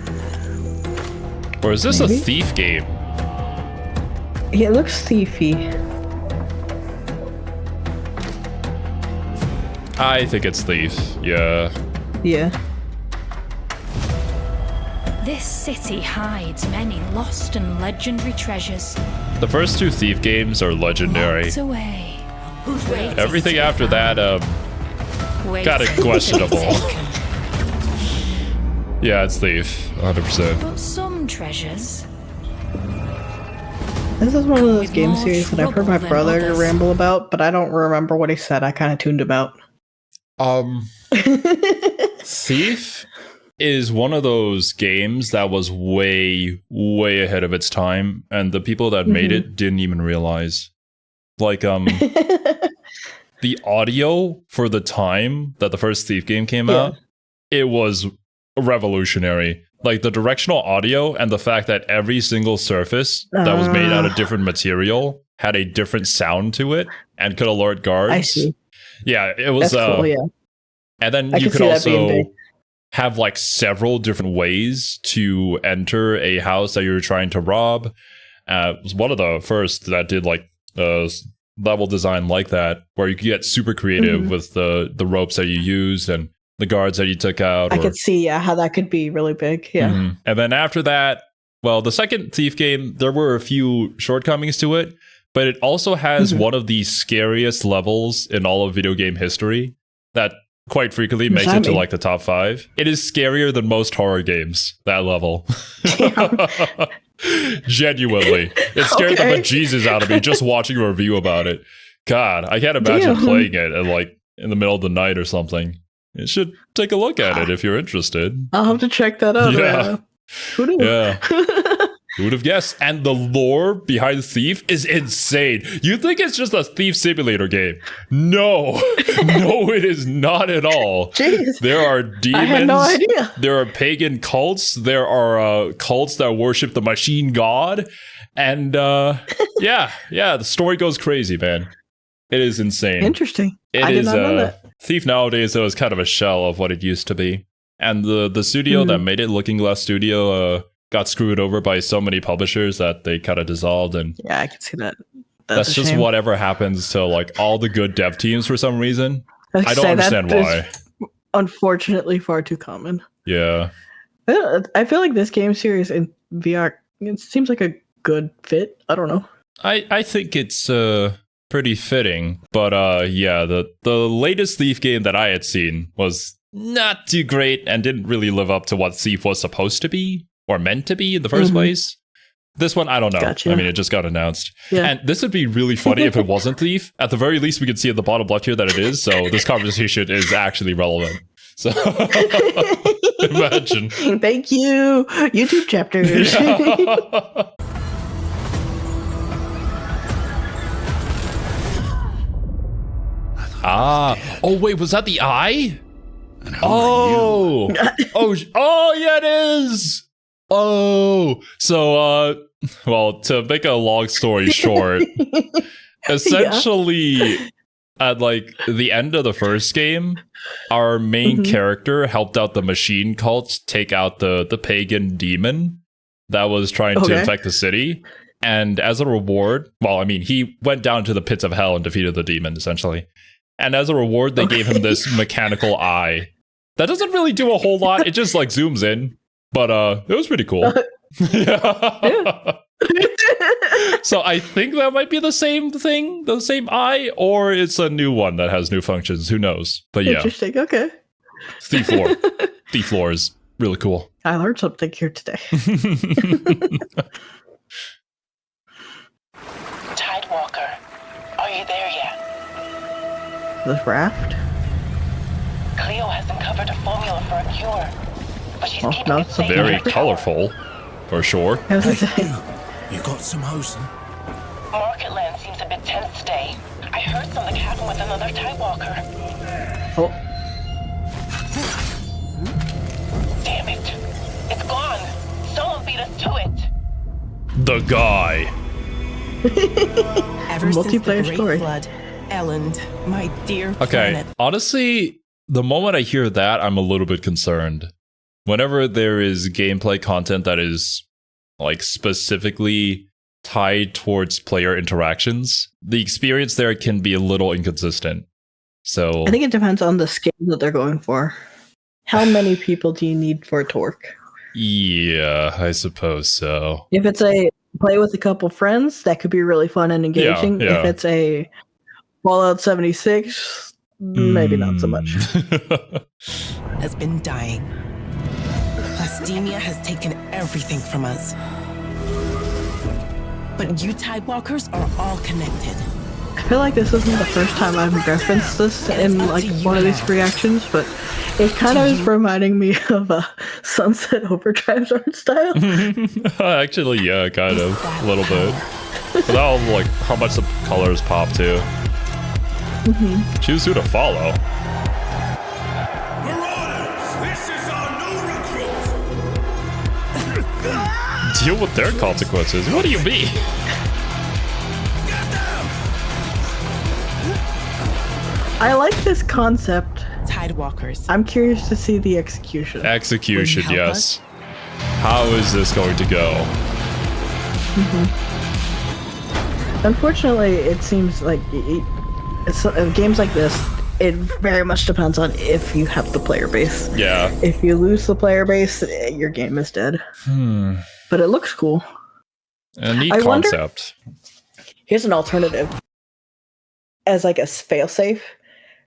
Or is this a thief game? Yeah, it looks thiefy. I think it's Thief. Yeah. Yeah. This city hides many lost and legendary treasures. The first two Thief games are legendary. Locked away. Everything after that, kind of questionable. Yeah, it's Thief. 100%. But some treasures. This is one of those game series that I've heard my brother ramble about, but I don't remember what he said. I kind of tuned him out. Thief is one of those games that was way, way ahead of its time, and the people that made it didn't even realize. Like, the audio for the time that the first Thief game came out, it was revolutionary. Like, the directional audio and the fact that every single surface that was made out of different material had a different sound to it and could alert guards. I see. Yeah, it was cool, yeah. And then you could also have like several different ways to enter a house that you're trying to rob. It was one of the first that did like level design like that, where you could get super creative with the ropes that you used and the guards that you took out. I could see how that could be really big. Yeah. And then after that, well, the second Thief game, there were a few shortcomings to it, but it also has one of the scariest levels in all of video game history that quite frequently makes it to like the top 5. It is scarier than most horror games, that level. Genuinely. It scared the bejesus out of me just watching a review about it. God, I can't imagine playing it at like in the middle of the night or something. You should take a look at it if you're interested. I'll have to check that out. Yeah. Who knew? Yeah. Who would have guessed? And the lore behind Thief is insane. You think it's just a Thief Simulator game. No. No, it is not at all. Jeez. There are demons. I had no idea. There are pagan cults. There are cults that worship the machine god. And yeah, the story goes crazy, man. It is insane. Interesting. It I did is not know that. Thief nowadays, though, is kind of a shell of what it used to be. And the studio that made it, Looking Glass Studio, got screwed over by so many publishers that they kind of dissolved. And yeah, I can see that. That's just whatever happens to like all the good dev teams for some reason. I don't understand why. Unfortunately, far too common. Yeah. I feel like this game series in VR, it seems like a good fit. I don't know. I think it's pretty fitting, but yeah, the latest Thief game that I had seen was not too great and didn't really live up to what Thief was supposed to be or meant to be in the first place. This one, I don't know. Gotcha. I mean, it just got announced. Yeah. And this would be really funny if it wasn't Thief. At the very least, we could see at the bottom left here that it is. So this conversation is actually relevant. So imagine. Thank you. YouTube chapters. Yeah. Oh, wait, was that the eye? Oh, yeah, it is. Oh, so, well, to make a long story short, essentially, at like the end of the first game, our main character helped out the machine cult take out the pagan demon that was trying to infect the city. And as a reward, well, I mean, he went down to the pits of hell and defeated the demon, essentially. And as a reward, they gave him this mechanical eye. That doesn't really do a whole lot. It just like zooms in. But it was pretty cool. Yeah. So I think that might be the same thing, the same eye, or it's a new one that has new functions. Who knows? But yeah. Interesting. Okay. Thief lore. Thief lore is really cool. I learned something here today. Tidewalker, are you there yet? The raft? Cleo has uncovered a formula for a cure. But she's keeping it safe. Very colorful, for sure. You got some hosen? Marketland seems a bit tense today. I heard something happen with another Tidewalker. Oh. Damn it. It's gone. Someone beat us to it. The guy. Ever Multiplayer story. Flood, Elland, my dear Okay, planet. honestly, the moment I hear that, I'm a little bit concerned. Whenever there is gameplay content that is like specifically tied towards player interactions, the experience there can be a little inconsistent. So I think it depends on the scale that they're going for. How many people do you need for it to work? Yeah, I suppose so. If it's a play with a couple friends, that could be really fun and engaging. Yeah. If it's a Fallout 76, maybe not so much. Has been dying. Plastemia has taken everything from us. But you Tidewalkers are all connected. I feel like this isn't the first time I've referenced this in like one of these reactions, but it kind of is reminding me of a Sunset Overdrive's art style. Actually, yeah, kind of. A little bit. But all like how much the colors pop too. Choose who to follow. This is our new recruit. Deal with their consequences. What do you mean? I like this concept. Tidewalkers. I'm curious to see the execution. Execution, yes. How is this going to go? Unfortunately, it seems like games like this, it very much depends on if you have the player base. Yeah. If you lose the player base, your game is dead. But it looks cool. A neat concept. Here's an alternative. As like a failsafe,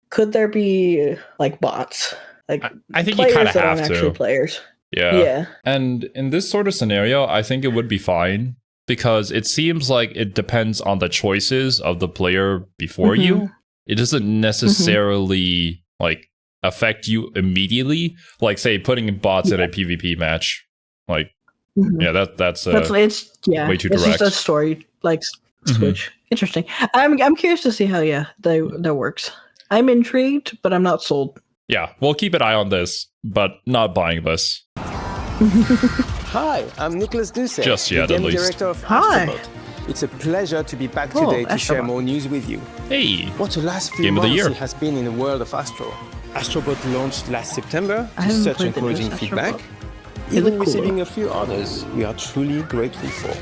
could there be like bots? Like I think you kind of have to. Actual players. Yeah. And in this sort of scenario, I think it would be fine because it seems like it depends on the choices of the player before you. It doesn't necessarily like affect you immediately. Like say putting bots in a PvP match. Like yeah, that's it's way too it's direct. just a story like switch. Interesting. I'm curious to see how that works. I'm intrigued, but I'm not sold. Yeah, we'll keep an eye on this, but not buying this. Hi, I'm Nicholas Duce, Just yet, the at game least. director of Hi. ArcSys. It's a pleasure to be back today to share more news with you. Hey! What the last few Game of the months year. it has been in the world of Astro. Astrobot launched last September I to haven't such played the encouraging newest feedback, Astrobot. even cool. receiving a few honors we are truly grateful for.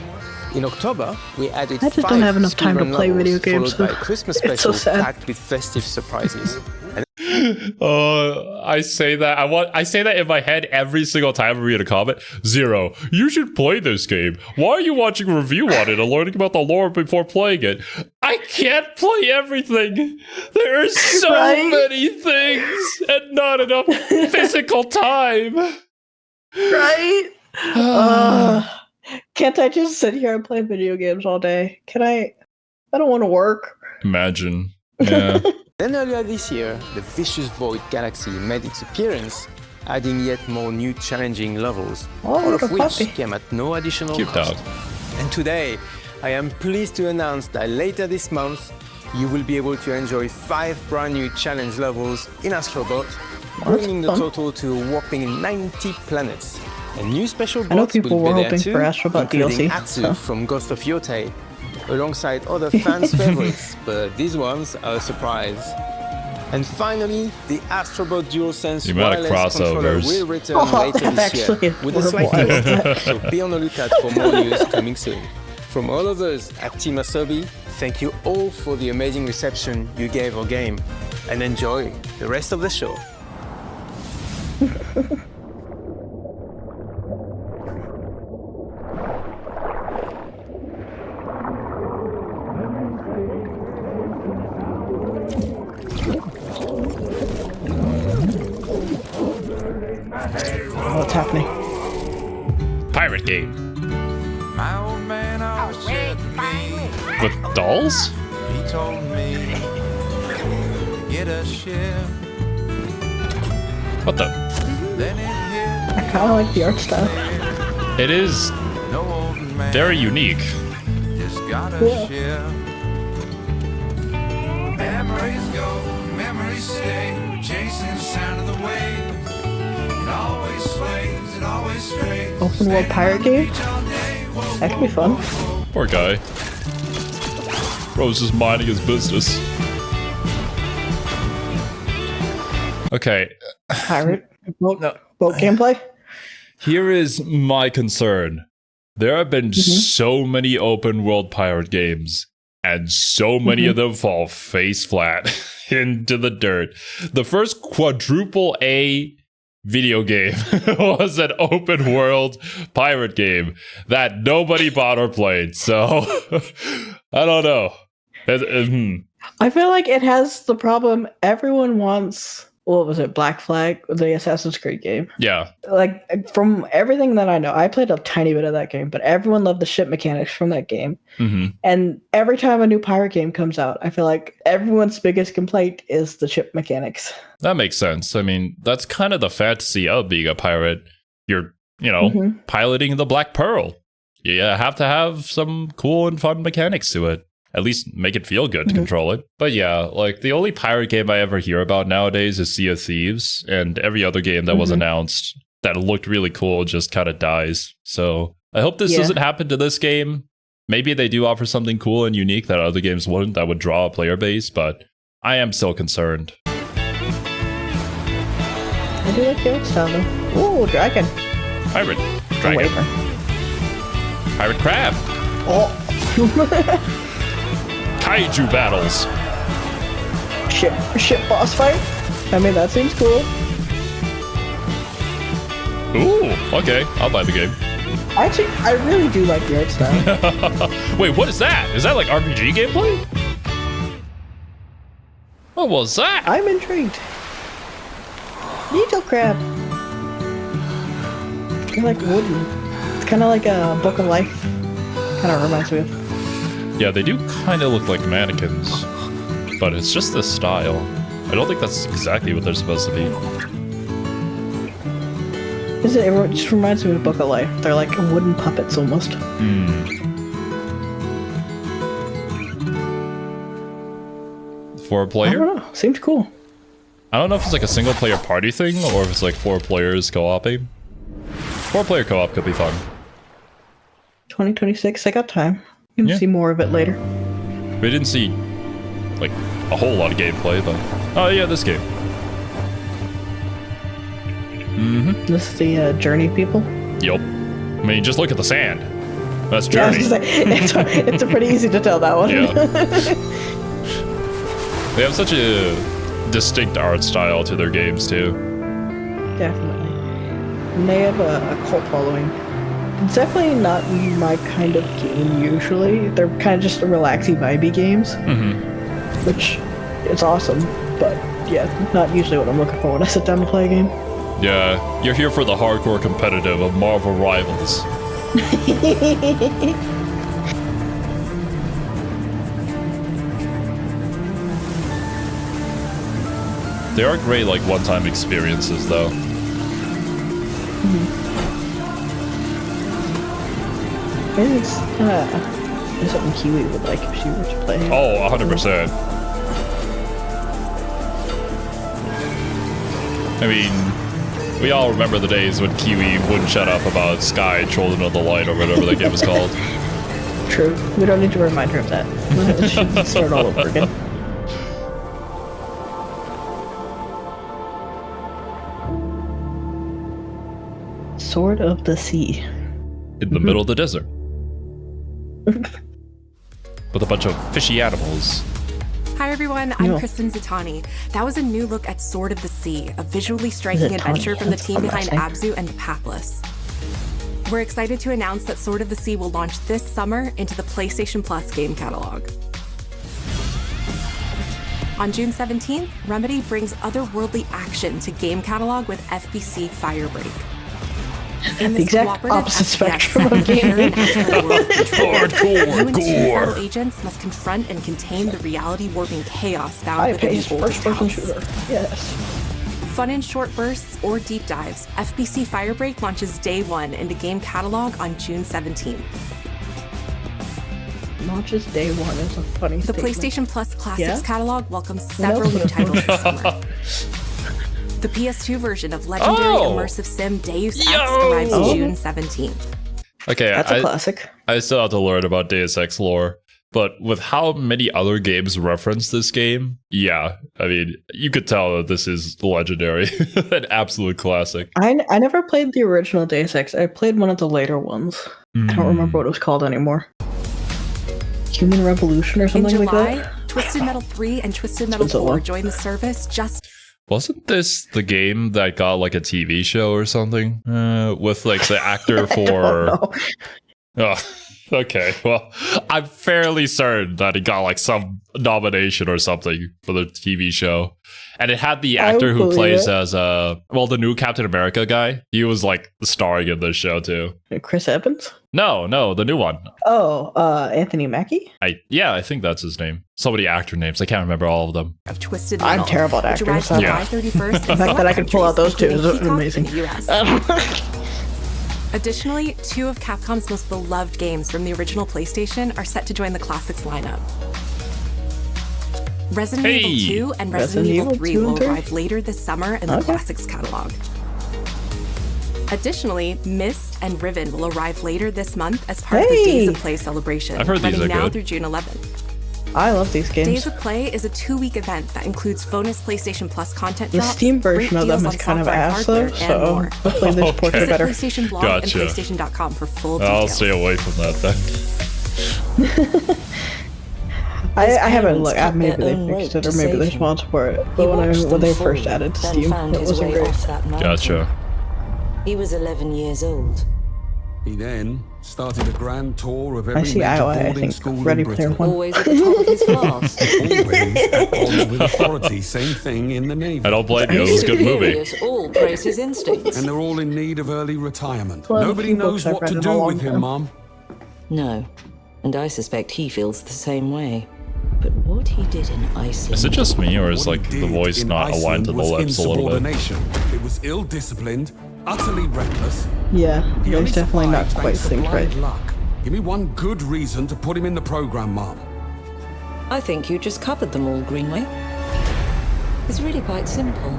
In October, we added I just 5 don't have enough time to speedrun play video levels, games, followed by so a Christmas it's so special sad. packed with festive surprises. I say that I say that in my head every single time I read a comment. Xero, you should play this game. Why are you watching a review on it and learning about the lore before playing it? I can't play everything. There are so many things and not enough physical time. Right? Can't I just sit here and play video games all day? Can I? I don't want to work. Imagine. Yeah. Then earlier this year, the Vicious Void Galaxy made its appearance, adding yet more new challenging levels, all of which came at no additional cost. And today, I am pleased to announce that later this month, you will be able to enjoy 5 brand new challenge levels in Astrobot, bringing the total to a whopping 90 planets. And new special bots people will were be there hoping too, for Astrobot including DLC, Atsu so. from Ghost of Yote, alongside other fans' favorites, but these ones are a surprise. And finally, the Astrobot DualSense The amount of wireless controller crossovers. will return later this year with a slight twist, so be on the lookout for more news coming soon. From all of us at Team Cerby, thank you all for the amazing reception you gave our game, and enjoy the rest of the show. What's happening? Pirate game. My old man always said to me, With dolls? he told me, get a ship. What the? Then it hit I kind of like the art style. It is very unique. just got a Yeah. ship. Memories go, memories stay. We're chasing the sound of the waves. It always sways, it always strays. Open world pirate game? That could be fun. Poor guy. Bro's just minding his business. Okay. Pirate boat gameplay? Here is my concern. There have been so many open world pirate games, and so many of them fall face flat into the dirt. The first quadruple A video game was an open world pirate game that nobody bought or played. So I don't know. I feel like it has the problem everyone wants. What was it? Black Flag, the Assassin's Creed game. Yeah. Like, from everything that I know, I played a tiny bit of that game, but everyone loved the ship mechanics from that game. And every time a new pirate game comes out, I feel like everyone's biggest complaint is the ship mechanics. That makes sense. I mean, that's kind of the fantasy of being a pirate. You're, piloting the Black Pearl. You have to have some cool and fun mechanics to it. At least make it feel good to control it. But yeah, like the only pirate game I ever hear about nowadays is Sea of Thieves, and every other game that was announced that looked really cool just kind of dies. So I hope this doesn't happen to this game. Maybe they do offer something cool and unique that other games wouldn't, that would draw a player base, but I am still concerned. I do like the art style though. Ooh, dragon. Pirate. Dragon. Pirate crab. Oh. Kaiju battles. Ship boss fight? I mean, that seems cool. Ooh, okay. I'll buy the game. Actually, I really do like the art style. Wait, what is that? Is that like RPG gameplay? What was that? I'm intrigued. Needle crab. They're like wooden. It's kind of like a Book of Life. Kind of reminds me of. Yeah, they do kind of look like mannequins, but it's just the style. I don't think that's exactly what they're supposed to be. It just reminds me of Book of Life. They're like wooden puppets almost. For a player? I don't know. Seems cool. I don't know if it's like a single player party thing or if it's like 4 players co-oping. 4 player co-op could be fun. 2026, I got time. You can see more of it later. We didn't see like a whole lot of gameplay, but oh yeah, this game. This is the Journey people. Yup. I mean, just look at the sand. That's Journey. Yeah, it's pretty easy to tell that one. Yeah. They have such a distinct art style to their games too. Definitely. And they have a cult following. It's definitely not my kind of game usually. They're kind of just relaxy, vibey games. Which is awesome, but yeah, not usually what I'm looking for when I sit down to play a game. Yeah, you're here for the hardcore competitive of Marvel Rivals. They are great, like, one-time experiences, though. Maybe it's something Kiwi would like if she were to play. Oh, 100%. I mean, we all remember the days when Kiwi wouldn't shut up about Sky Children of the Light or whatever that game was called. True. We don't need to remind her of that. It should start all over again. Sword of the Sea. In the middle of the desert. With a bunch of fishy animals. Hi everyone, I'm Kristen Zatani. That was a new look at Sword of the Sea, a visually striking adventure from the team behind Abzu and Pathless. We're excited to announce that Sword of the Sea will launch this summer into the PlayStation Plus game catalog. On June 17th, Remedy brings otherworldly action to game catalog with FBC Firebreak. In the exact opposite spectrum of gaming. Hardcore gore. Agents must confront and contain the reality-warping chaos found within the first-person shooter. Yes. Fun in short bursts or deep dives, FBC Firebreak launches day one into game catalog on June 17th. Launches day one is a funny The statement. PlayStation Plus Classics catalog welcomes several new titles this summer. The PS2 version of legendary immersive sim Deus Ex arrives June 17th. Okay, That's a classic. I still have to learn about Deus Ex lore, but with how many other games reference this game, yeah, I mean, you could tell that this is legendary. An absolute classic. I never played the original Deus Ex. I played one of the later ones. I don't remember what it was called anymore. Human Revolution or something like that? In July, Twisted Metal 3 and Twisted Metal 4 join the service just... Wasn't this the game that got like a TV show or something? With like the actor for... Oh, okay. Well, I'm fairly certain that it got like some nomination or something for the TV show. And it had the actor who plays as, the new Captain America guy. He was like starring in this show too. Chris Evans? No, the new one. Oh, Anthony Mackie? I think that's his name. So many actor names. I can't remember all of them. Of Twisted Metal, I'm terrible at actors. July 31st. The fact that I could pull out those two is amazing. Additionally, two of Capcom's most beloved games from the original PlayStation are set to join the Classics lineup. Resident Evil 2 and Resident Evil 3 will arrive later this summer in the Classics catalog. Additionally, Myst and Riven will arrive later this month as part of the Days of Play celebration, I've heard these running are now good. through June 11th. I love these games. Days of Play is a 2-week event that includes bonus PlayStation Plus content The drops, Steam version of them is kind of ass though, so hopefully this ports are better. Visit PlayStation Blog and PlayStation.com for full I'll details. stay away from that then. I haven't looked. Maybe they fixed it, or maybe there's mods for it. But when they first added to Steam, it wasn't great. Gotcha. He was 11 years old. He then started a grand tour of every I see major IOI, I boarding think. school Ready in Player Britain. One. Always at the top of his class. Always at odds with authority. Same thing in the Navy. I don't blame you. It was a good movie. Superiors all praise his instincts. And they're all in need of early retirement. Well, Nobody few knows books I've what read to in a do long with him, time. Mom. No, and I suspect he feels the same way. But what he did in Iceland... Is it just me, or is like the voice not aligned to the lips a little bit? It was ill-disciplined, utterly reckless. Yeah, it's definitely not quite synced right. Luck. Give me one good reason to put him in the program, Mom. I think you just covered them all, Greenway. It's really quite simple.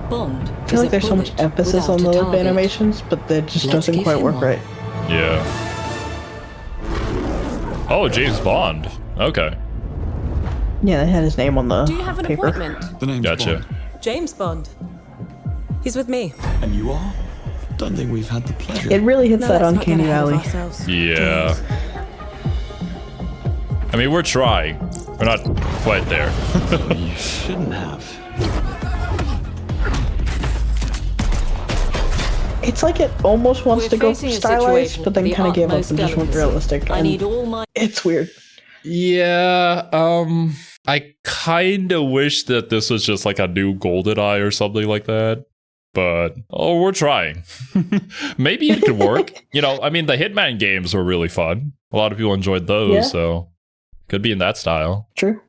Bond I feel like there's so much emphasis on the lip animations, but that just doesn't quite work right. Yeah. Oh, James Bond. Okay. Yeah, they had his name on the Do you have an paper. appointment? The name's Gotcha. Bond. James Bond. He's with me. And you are? Don't think we've had the pleasure. It really hits No, that let's not get uncanny ahead of valley. ourselves. Yeah. I mean, we're trying. We're not quite there. You shouldn't have. It's like it almost wants to go facing a stylized, situation but then with the kind of gave up utmost and just went delicacy. realistic. I and need all my... It's weird. Yeah, I kind of wish that this was just like a new GoldenEye or something like that. But, oh, we're trying. Maybe it could work. You know, I mean, the Hitman games were really fun. A lot of people enjoyed those, Yeah. so could be in that style. True.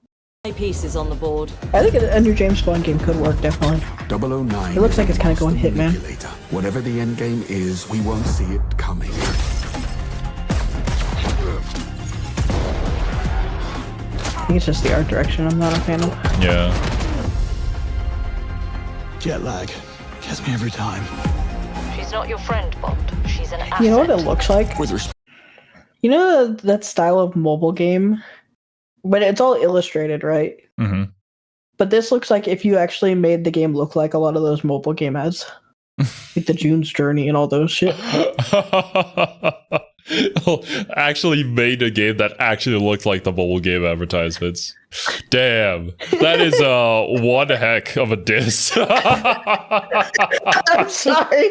pieces on the board. I think a new James Bond game could work, definitely. 009. It looks like it's kind of going Hitman. Whatever the end game is, we won't see it coming. I think it's just the art direction I'm not a fan of. Yeah. Jet lag. Gets me every time. She's not your friend, Bond. She's an asset. You know what it looks like? You know that style of mobile game? But it's all illustrated, right? Mm-hmm. But this looks like if you actually made the game look like a lot of those mobile game ads. Like the June's Journey and all those shit. Actually made a game that actually looked like the mobile game advertisements. Damn. That is one heck of a diss. I'm sorry.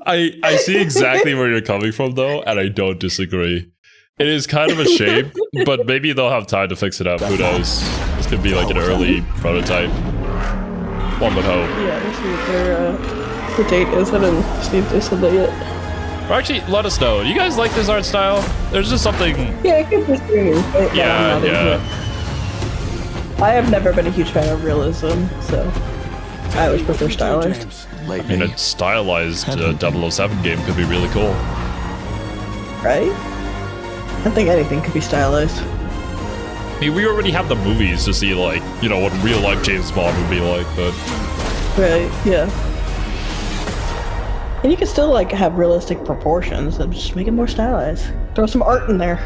I see exactly where you're coming from though, and I don't disagree. It is kind of a shame, but maybe they'll have time to fix it up. Who knows? This could be like an early prototype. One would hope. Yeah, let's see what the date is. I don't see if they said that yet. Or actually, let us know. Do you guys like this art style? There's just something... Yeah, it could be serious. Yeah, yeah. I have never been a huge fan of realism, so I always prefer stylized. I mean, a stylized 007 game could be really cool. Right? I think anything could be stylized. I mean, we already have the movies to see, like, you know, what real-life James Bond would be like, but... Right, yeah. And you can still, like, have realistic proportions and just make it more stylized. Throw some art in there.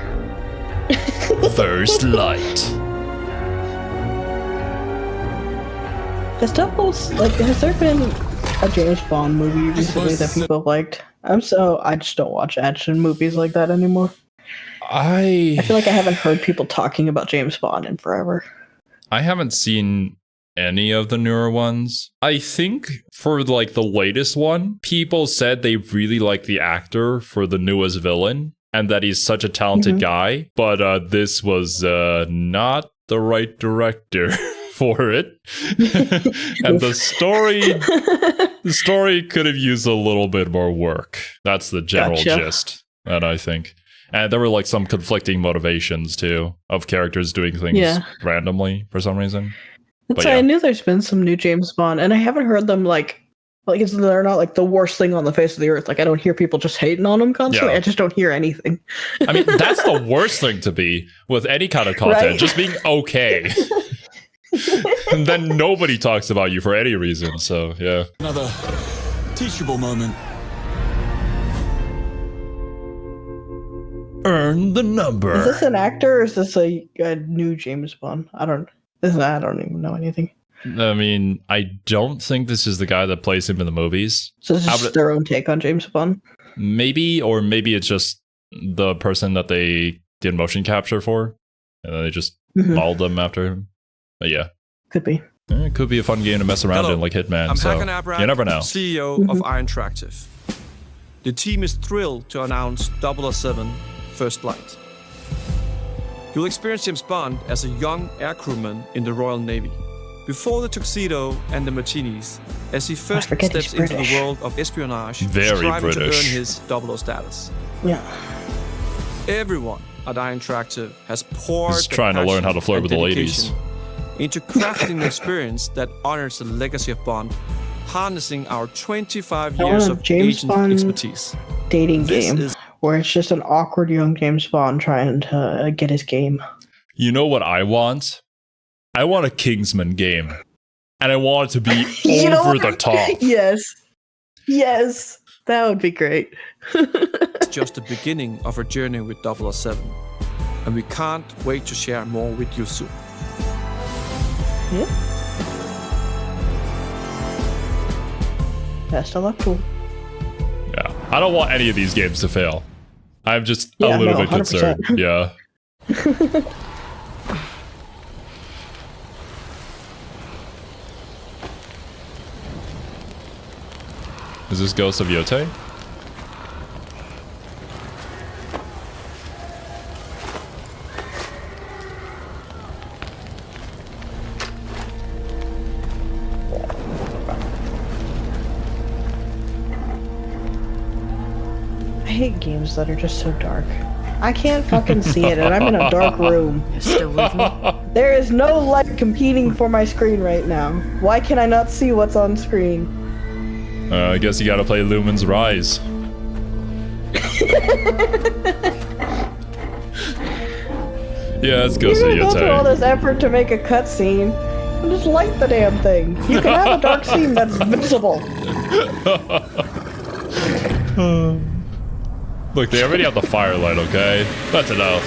First light. Has there been a James Bond movie recently that people liked? I just don't watch action movies like that anymore. I feel like I haven't heard people talking about James Bond in forever. I haven't seen any of the newer ones. I think for like the latest one, people said they really like the actor for the newest villain and that he's such a talented guy, but this was not the right director for it. And the story could have used a little bit more work. That's the general gist, and I think. And there were like some conflicting motivations too of characters doing things randomly for some reason. I knew there's been some new James Bond, and I haven't heard them like they're not like the worst thing on the face of the earth. Like I don't hear people just hating on them constantly. Yeah. I just don't hear anything. I mean, that's the worst thing to be with any kind of content, Right? just being okay. And then nobody talks about you for any reason. So yeah. Another teachable moment. Earn the number. Is this an actor or is this a new James Bond? I don't even know anything. I mean, I don't think this is the guy that plays him in the movies. So it's just their own take on James Bond? Maybe, or maybe it's just the person that they did motion capture for, and then they just modeled them after him. But yeah. Could be. It could be a fun game to mess around in like Hitman, I'm so Hakan Abrak, you never know. CEO of Iron Interactive. The team is thrilled to announce 007 First Light. You'll experience James Bond as a young air crewman in the Royal Navy. Before the tuxedo and the martinis, as he first steps into the world of espionage, striving to earn his 00 status. Yeah. Everyone at Iron Interactive has poured He's trying to learn how to flirt with the ladies. Into crafting an experience that honors the legacy of Bond, harnessing our 25 years of James agent Bond expertise. dating game where it's just an awkward young James Bond trying to get his game. You know what I want? I want a Kingsman game. And I want it to be over the top. Yes. That would be great. It's just the beginning of our journey with 007, and we can't wait to share more with you soon. Yeah. Best of luck, Tool. Yeah, I don't want any of these games to fail. I'm just a little bit 100%. concerned. Yeah. Is this Ghost of Yote? I hate games that are just so dark. I can't fucking see it, and I'm in a dark room. You're still with me? There is no light competing for my screen right now. Why can I not see what's on screen? I guess you gotta play Lumen's Rise. Yeah, it's Ghost of Go through all Yote. this effort to make a cutscene, and just light the damn thing. You can have a dark scene that's visible. Look, they already have the firelight, okay? That's enough.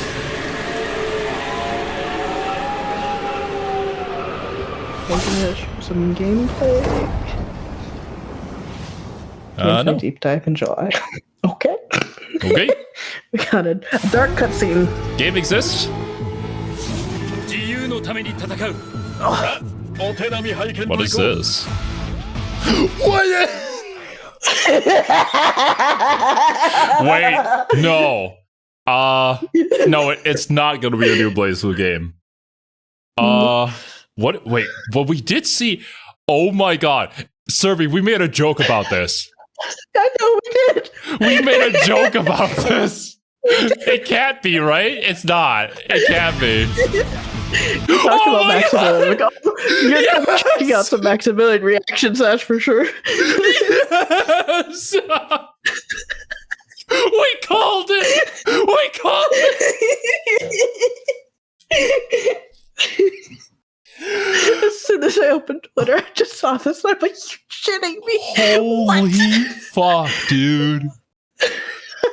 Some gameplay. No. Deep dive in July. Okay. Okay. We got a dark cutscene. Game exists. What is this? What? Wait, no. No, it's not gonna be a new BlazBlue game. What? Wait, but we did see. Oh my god, Cerby, we made a joke about this. I know we did. We made a joke about this. It can't be, right? It's not. It can't be. You're talking about Maximilian. You're checking out some Maximilian reactions, that's for sure. Yes. We called it. We called it. As soon as I opened Twitter, I just saw this and I'm like, you're shitting me. Holy fuck, dude.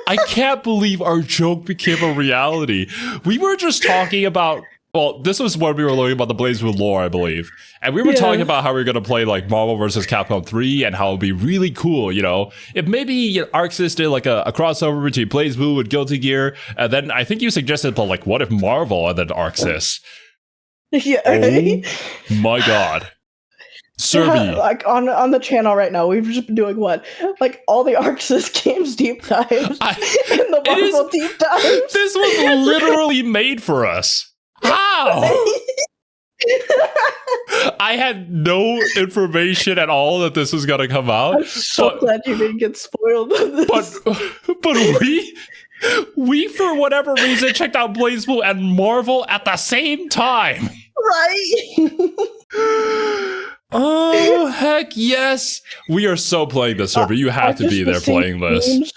I can't believe our joke became a reality. We were just talking about, well, this was when we were learning about the BlazBlue lore, I believe. And we were talking about how we were going to play like Marvel vs. Capcom 3 and how it'd be really cool, you know, if maybe ArcSys did like a crossover between BlazBlue and Guilty Gear. And then I think you suggested, but like, what if Marvel and then ArcSys? Yeah. Oh my god. Cerby. Like on the channel right now, we've just been doing what? Like all the ArcSys games deep dives and the Marvel deep dives. This was literally made for us. How? I had no information at all that this was gonna come out. I'm so glad you didn't get spoiled. But we for whatever reason checked out BlazBlue and Marvel at the same time. Right. Oh heck yes! We are so playing this, Cerby. You have to be there playing this.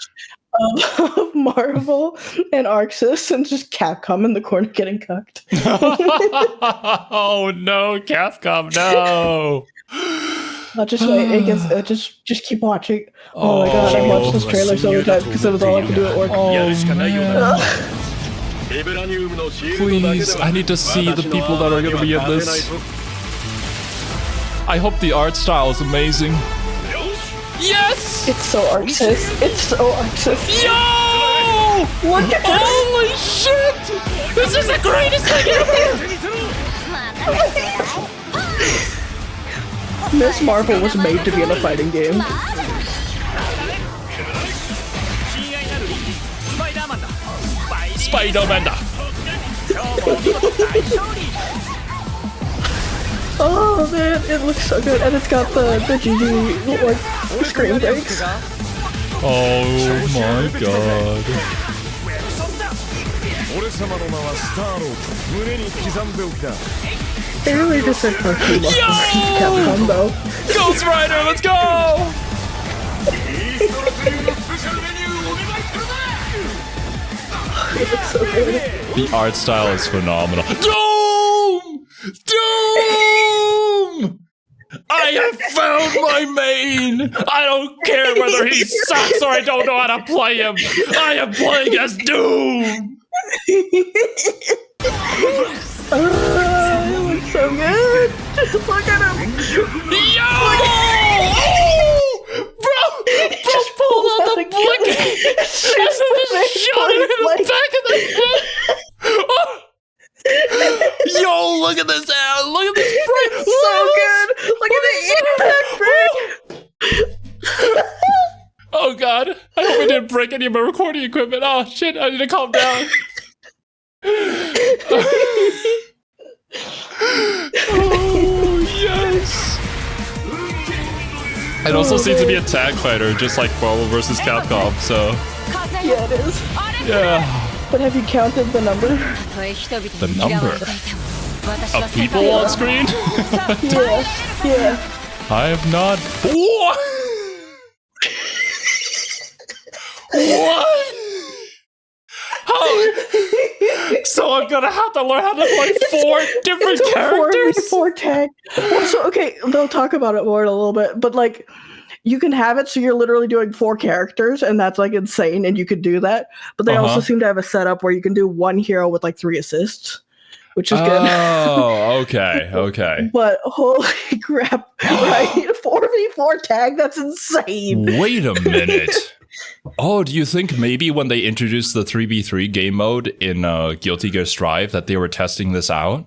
Of Marvel and ArcSys and just Capcom in the corner getting cucked. Oh no, Capcom, no! Just wait. It gets, just keep watching. Oh my god, I watched this trailer so many times because it was all I could do at work. Please, I need to see the people that are going to be in this. I hope the art style is amazing. Yes! It's so ArcSys. It's so ArcSys. Yo! Look at this! Holy shit! This is the greatest thing ever! Miss Marvel was made to be in a fighting game. Spider-Man. Oh man, it looks so good, and it's got the GG like screen breaks. Oh my god. They really just said fuck you, Capcom though. Ghost Rider, let's go! It looks so good. The art style is phenomenal. Doom! Doom! I have found my main! I don't care whether he sucks or I don't know how to play him! I am playing as Doom! It looks so good! Look at him! Yo! Bro pulled out the blicky! And shot him in the back of the head! Yo, look at this ad! Look at this break! So good! Look at the impact. Oh god! I hope I didn't break any of my recording equipment. Oh shit! I need to calm down. Oh yes! It also seems to be a tag fighter, just like Marvel vs. Capcom. So yeah, it is. Yeah. But have you counted the number? The number of people on screen? Yeah. I have not. What? What? How? So I'm gonna have to learn how to play 4 different characters? 4 tag. Well, so okay, they'll talk about it more in a little bit, but like, you can have it so you're literally doing 4 characters, and that's like insane, and you could do that. But they also seem to have a setup where you can do 1 hero with like 3 assists, which is good. Oh, okay. But holy crap, right? 4v4 tag, that's insane. Wait a minute. Oh, do you think maybe when they introduced the 3v3 game mode in Guilty Gear Strive that they were testing this out?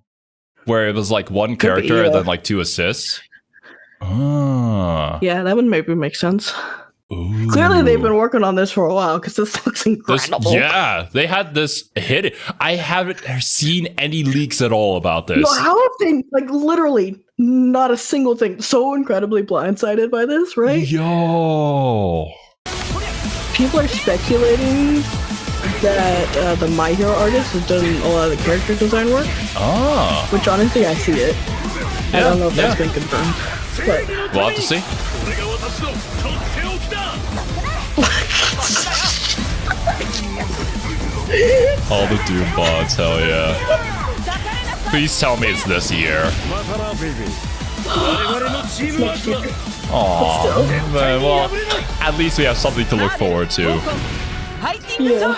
Where it was like 1 character and then like 2 assists? Yeah, that would maybe make sense. Ooh. Clearly they've been working on this for a while because this looks incredible. They had this hit. I haven't seen any leaks at all about this. No, how have they, like, literally not a single thing, so incredibly blindsided by this, right? Yo. People are speculating that the My Hero artist has done a lot of the character design work. Ah. Which honestly, I see it. I don't know if that's been confirmed. But we'll have to see. All the Doom bots, hell yeah. Please tell me it's this year. Aww, man, well, at least we have something to look forward to. Yeah.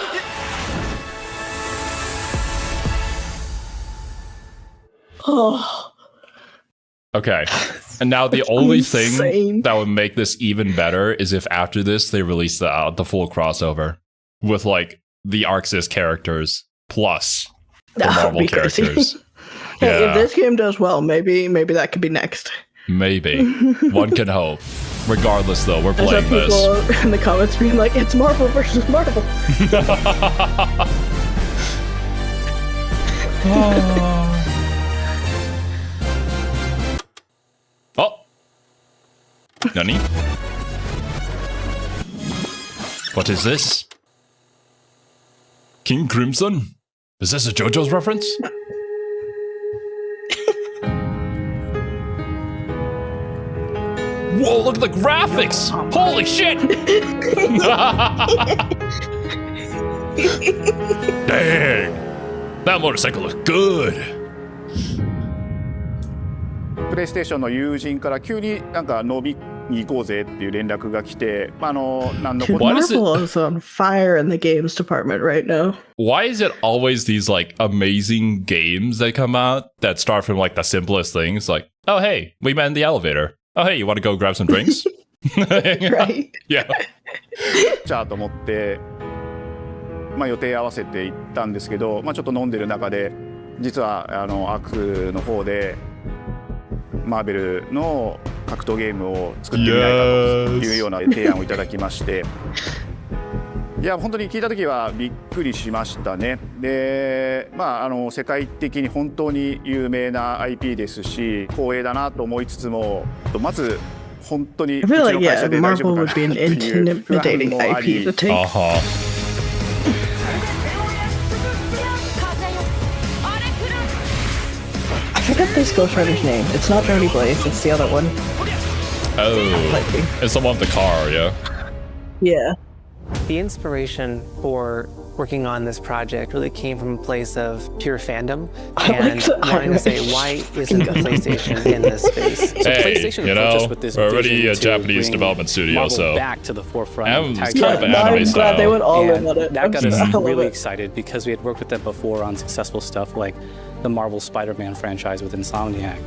Oh. Okay, and now the only thing that would make this even better is if after this they release the full crossover with like the ArcSys characters plus the Marvel characters. Hey, if this game does well, maybe that could be next. Maybe. One can hope. Regardless, though, we're playing this. People in the comments being like, "It's Marvel versus Marvel." Oh. Nani? What is this? King Crimson? Is this a JoJo's reference? Whoa, look at the graphics! Holy shit! Dang! That motorcycle looks good! プレイステーションの友人から急になんか飲みに行こうぜっていう連絡が来て、何のこと Marvel is on fire in the games department right now. Why is it always these like amazing games that come out that start from like the simplest things? Like, oh hey, we met in the elevator. Oh hey, you want to go grab some drinks? Right. Yeah. じゃあと思って、予定合わせて行ったんですけど、ちょっと飲んでる中で実はアークの方でマーベルの格闘ゲームを作ってみないかというような提案をいただきまして、いや本当に聞いた時はびっくりしましたね。で、世界的に本当に有名な IP ですし、光栄だなと思いつつも、まず本当にうちの会社で大丈夫かなっていう不安もあり。I forgot this Ghost Rider's name. It's not Dirty Blaze, it's the other one. Oh, it's the one with the car, yeah? Yeah. The inspiration for working on this project really came from a place of pure fandom and wanting to say, why isn't the PlayStation in this space? So PlayStation approached us with this we're already a Japanese development studio, so back to the forefront. It's kind of an anime style. They went all in on it. That got us really excited because we had worked with them before on successful stuff like the Marvel Spider-Man franchise with Insomniac.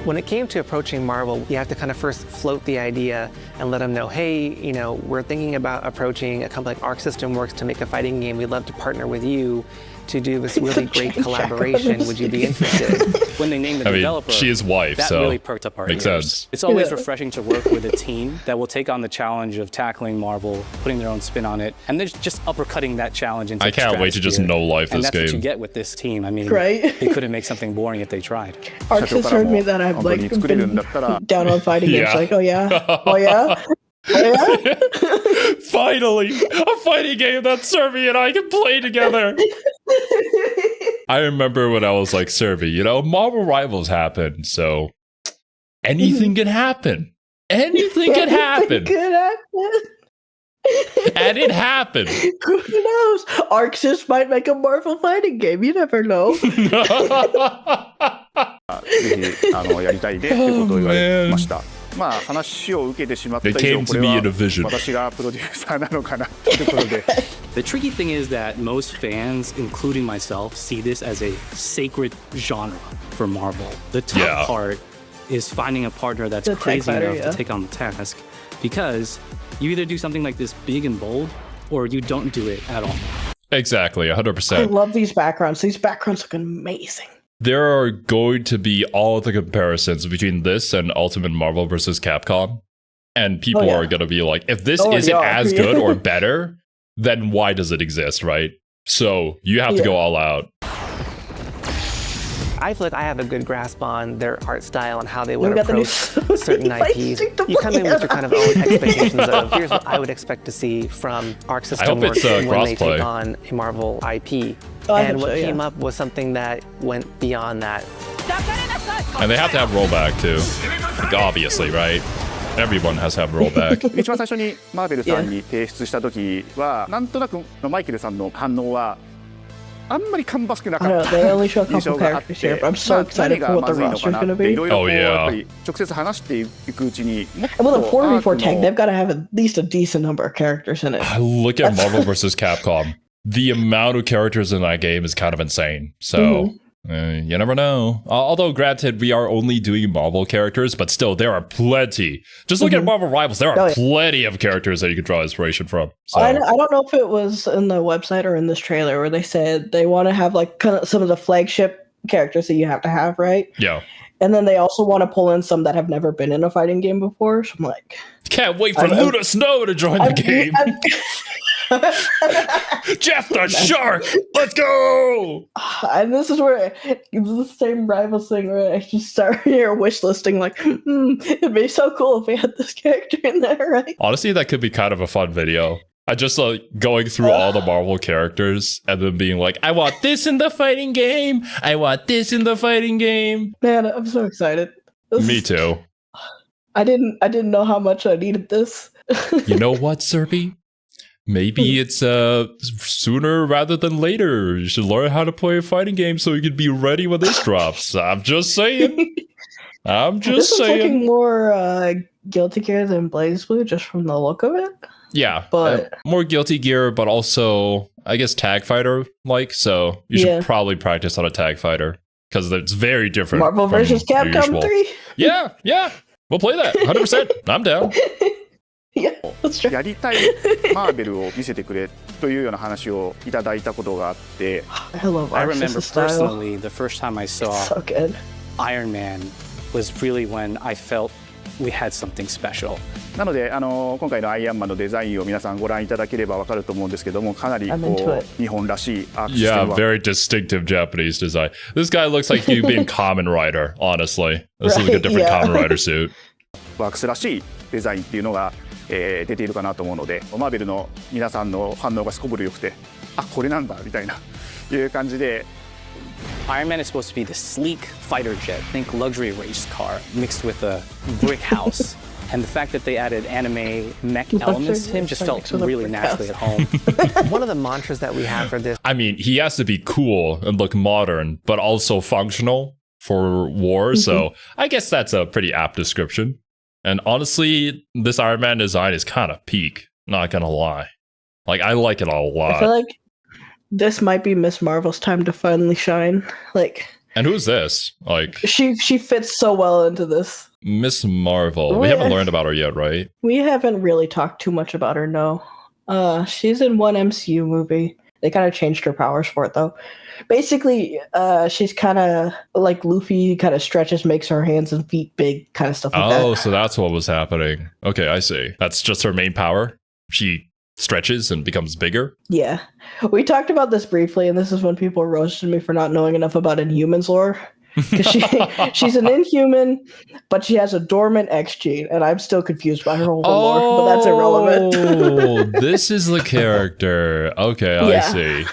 When it came to approaching Marvel, you have to kind of first float the idea and let them know, hey, you know, we're thinking about approaching a company like ArcSys Works to make a fighting game. We'd love to partner with you to do this really great collaboration. Would you be interested? When they named the developer, she is wife, that so really perked up our makes ears. sense. It's always refreshing to work with a team that will take on the challenge of tackling Marvel, putting their own spin on it, and they're just uppercutting that challenge into I can't wait to just no life and this that's game. what you get with this team. I mean, Right? they couldn't make something boring if they tried. ArcSys heard me that I've like been down on fighting games. Like, oh yeah, oh yeah. Oh, yeah? Finally, a fighting game that Cerby and I can play together. I remember when I was like, Cerby, you know, Marvel Rivals happened, so anything can happen. Anything can happen. And it happened. Who knows? ArcSys might make a Marvel fighting game. You never know. ぜひやりたいでってことを言われました。まあ話を受けてしまった以上、これは私がプロデューサーなのかなということで。The tricky thing is that most fans, including myself, see this as a sacred genre for Marvel. The tough part is finding a partner that's crazy enough to take on the task, because you either do something like this big and bold, or you don't do it at all. Exactly, 100%. I love these backgrounds. These backgrounds look amazing. There are going to be all the comparisons between this and Ultimate Marvel vs. Capcom. And people are going to be like, if this isn't as good or better, then why does it exist, right? So you have to go all out. I feel like I have a good grasp on their art style and how they would approach certain IPs. You come in with your kind of own expectations of, here's what I would expect to see from ArcSys Works when they take on a Marvel IP. And what came up was something that went beyond that. And they have to have rollback too. Like, obviously, right? Everyone has to have rollback. 一番最初にマーベルさんに提出した時は、なんとなくマイケルさんの反応はあんまり芳しくなかった印象があって、何がまずいのかなっていろいろやっぱり直接話していくうちに、Well, the 4v4 tag, they've got to have at least a decent number of characters in it. Look at Marvel vs. Capcom. The amount of characters in that game is kind of insane. So you never know. Although, granted, we are only doing Marvel characters, but still, there are plenty. Just look at Marvel Rivals. There are plenty of characters that you could draw inspiration from. So. I don't know if it was in the website or in this trailer where they said they want to have like kind of some of the flagship characters that you have to have, right? Yeah. And then they also want to pull in some that have never been in a fighting game before. So I'm like, can't wait for Luna Snow to join the game. Jeff the Shark, let's go! And this is where it's the same Rivals thing where I just start here wish listing like, it'd be so cool if we had this character in there, right? Honestly, that could be kind of a fun video. I just like going through all the Marvel characters and then being like, I want this in the fighting game. I want this in the fighting game. Man, I'm so excited. Me too. I didn't know how much I needed this. You know what, Cerby? Maybe it's sooner rather than later. You should learn how to play a fighting game so you can be ready when this drops. I'm just saying. This is looking more Guilty Gear than Blaze Blue just from the look of it. Yeah, but more Guilty Gear, but also, I guess, Tag Fighter like. So you should probably practice on a Tag Fighter because it's very different. Marvel vs. Capcom 3? Yeah. We'll play that. 100%. I'm down. Yeah, that's true. やりたいマーベルを見せてくれというような話をいただいたことがあって I love I remember style. personally the first time I saw so good. Iron Man was really when I felt we had something special. なので今回のアイアンマンのデザインを皆さんご覧いただければわかると思うんですけどもかなりこう日本らしいアークシステムは very distinctive Japanese design. This guy looks like he'd be in Kamen Rider, honestly. This is like a different Kamen Rider suit. ワークスらしいデザインっていうのが出ているかなと思うのでマーベルの皆さんの反応がすこぶるよくてあこれなんだみたいないう感じで Iron Man is supposed to be the sleek fighter jet. Think luxury race car mixed with a brick house. And the fact that they added anime mech elements to him just felt really naturally at home. One of the mantras that we have for this. I mean, he has to be cool and look modern, but also functional for war. So I guess that's a pretty apt description. And honestly, this Iron Man design is kind of peak. Not gonna lie. Like, I like it a lot. I feel like this might be Miss Marvel's time to finally shine. Like, and who's this? Like, she fits so well into this. Miss Marvel. We haven't learned about her yet, right? We haven't really talked too much about her, no. She's in one MCU movie. They kind of changed her powers for it, though. Basically, she's kind of like Luffy, kind of stretches, makes her hands and feet big, kind of stuff like that. Oh, so that's what was happening. Okay, I see. That's just her main power? She stretches and becomes bigger? Yeah. We talked about this briefly, and this is when people roasted me for not knowing enough about Inhumans lore. Because she's an Inhuman, but she has a dormant X gene, and I'm still confused by her whole lore, but that's irrelevant. Oh, this is the character. Okay, I see.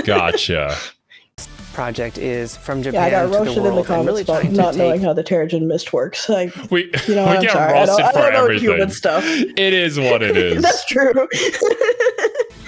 Gotcha. Project is from Yeah, I Japan got to the roasted in the world and comments really about trying not to knowing take how the Terrigen mist works. Like, we I'm get sorry. roasted for I don't know everything. human stuff. It is what it is. That's true.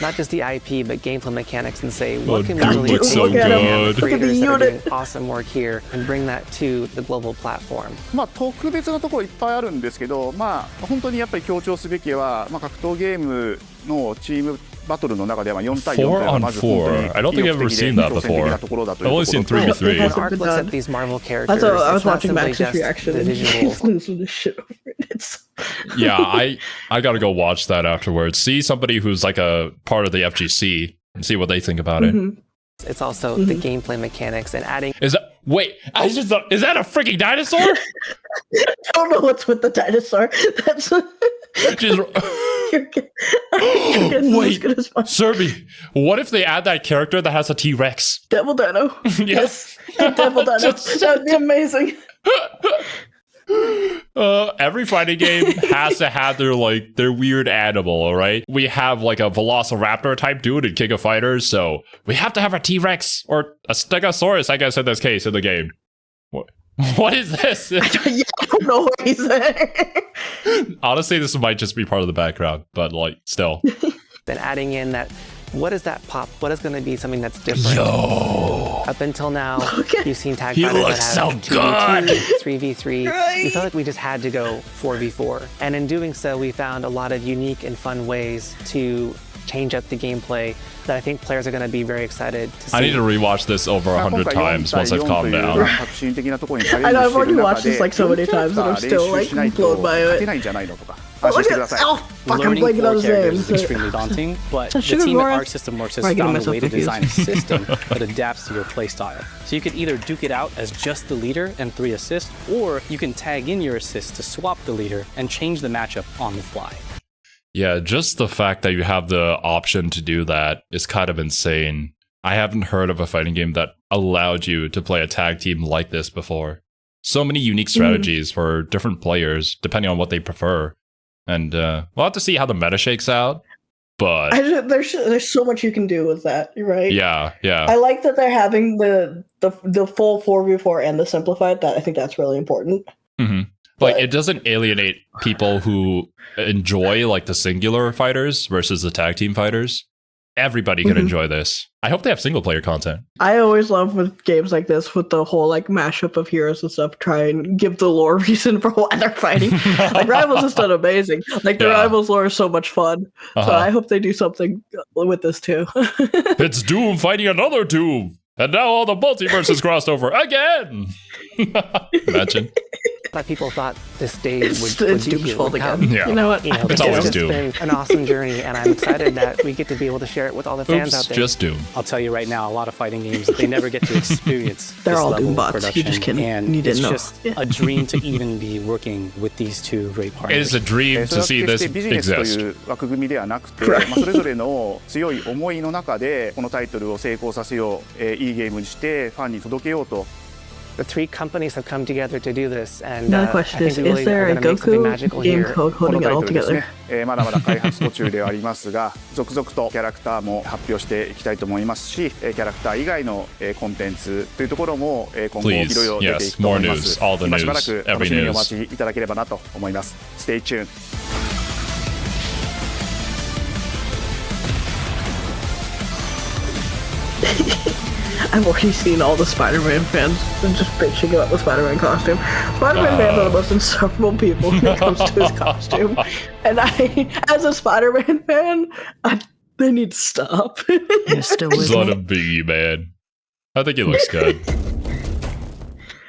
not just the IP, but gameplay mechanics and say, what can we dude, really looks take so from good. the creators that are doing awesome work here and bring that to the global platform? まあ特別なところいっぱいあるんですけど、まあ本当にやっぱり強調すべきは、まあ格闘ゲームのチームバトルの中では4対4というのはまず本当に I don't think I've ever seen that before. I've only seen 3v3. When Arc looks at these Marvel characters, I was it's not watching simply Max's just reaction the and visual. he's losing his shit over it. It's Yeah, I gotta go watch that afterwards. See somebody who's like a part of the FGC and see what they think about it. It's also the gameplay mechanics and adding. Is that is that a freaking dinosaur? I don't know what's with the dinosaur. That's Wait, Cerby, what if they add that character that has a T-Rex? Devil Dino. Yes. Devil Dino. That'd be amazing. Every fighting game has to have their weird animal, right? We have like a Velociraptor type dude in King of Fighters, so we have to have a T-Rex or a Stegosaurus, I guess in this case, in the game. What is this? I don't know what he's saying. Honestly, this might just be part of the background, but like still. Then adding in that, what is that pop? What is going to be something that's different? Yo! Up until now, you've seen tag He fighters looks that so have good! 2v2, 3v3. We felt like we just had to go 4v4. And in doing so, we found a lot of unique and fun ways to change up the gameplay that I think players are going to be very excited to see. I need to rewatch this over 100 times once I've calmed down. I know, I've already watched this like so many times and I'm still like blown by it. Oh, fuck, I'm blanking on his name. Is extremely daunting, but the Sugar team at Gora? ArcSys works has Right, getting found a way to myself design a system that adapts to your playstyle. So you could either duke it out as just the leader and 3 assists, or you can tag in your assists to swap the leader and change the matchup on the fly. Yeah, just the fact that you have the option to do that is kind of insane. I haven't heard of a fighting game that allowed you to play a tag team like this before. So many unique strategies for different players, depending on what they prefer. And we'll have to see how the meta shakes out. But there's so much you can do with that, right? Yeah. I like that they're having the full 4v4 and the simplified. That I think that's really important. Mm-hmm. Like, it doesn't alienate people who enjoy like the singular fighters versus the tag team fighters. Everybody can enjoy this. I hope they have single player content. I always love with games like this, with the whole like mashup of heroes and stuff, try and give the lore reason for why they're fighting. Like Rivals has done amazing. Like the Rivals lore is so much fun. So I hope they do something with this too. It's Doom fighting another Doom. And now all the multiverse is crossed over again. Imagine. A lot of people thought this day would be Doom's here, fault would again. come. Yeah. You know what? It's always just Doom. been an awesome journey, and I'm excited that we get to be able to share it with all the fans out there. Just Doom. I'll tell you right now, a lot of fighting games, they never get to experience They're this all level Doom of bots. production. You just can't. And You didn't it's know. just a dream to even be working with these two great partners. It is a dream to see this ビジネスと exist. いう枠組みではなくて、まあそれぞれの強い思いの中でこのタイトルを成功させよう、いいゲームにしてファンに届けようと The 3 companies have come together to do this, and another question is there a Goku game code holding it all together? まだまだ開発途中ではありますが、続々とキャラクターも発表していきたいと思いますし、キャラクター以外のコンテンツというところも今後いろいろ出ていくと思います。今しばらく楽しみにお待ちいただければなと思います。Stay tuned. I've already seen all the Spider-Man fans just bitching about the Spider-Man costume. Spider-Man fans are the most insufferable people when it comes to his costume. And I, as a Spider-Man fan, they need to stop. You're still with Let him be, man. I think he looks good.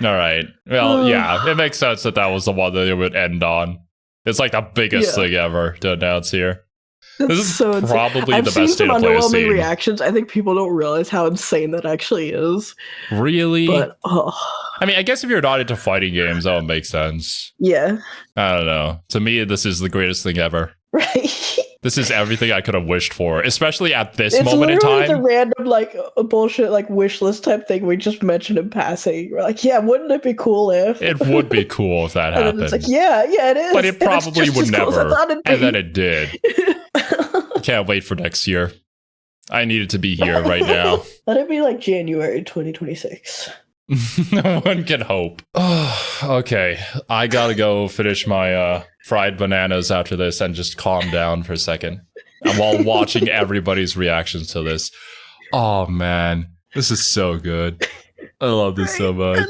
All right. Well, yeah, it makes sense that was the one that it would end on. It's like the biggest thing ever to announce here. This is so probably the best state of play I've seen. Reactions. I think people don't realize how insane that actually is. Really? But I mean, I guess if you're not into fighting games, that would make sense. Yeah. I don't know. To me, this is the greatest thing ever. Right. This is everything I could have wished for, especially at this moment in time. It's a random, like, a bullshit, like, wish list type thing we just mentioned in passing. We're like, yeah, wouldn't it be cool if? It would be cool if that happened. And it's like, yeah, it is. But it probably would never. And then it did. Can't wait for next year. I need it to be here right now. Let it be like January 2026. No one can hope. Okay, I gotta go finish my fried bananas after this and just calm down for a second. And while watching everybody's reactions to this. Oh man, this is so good. I love this so much.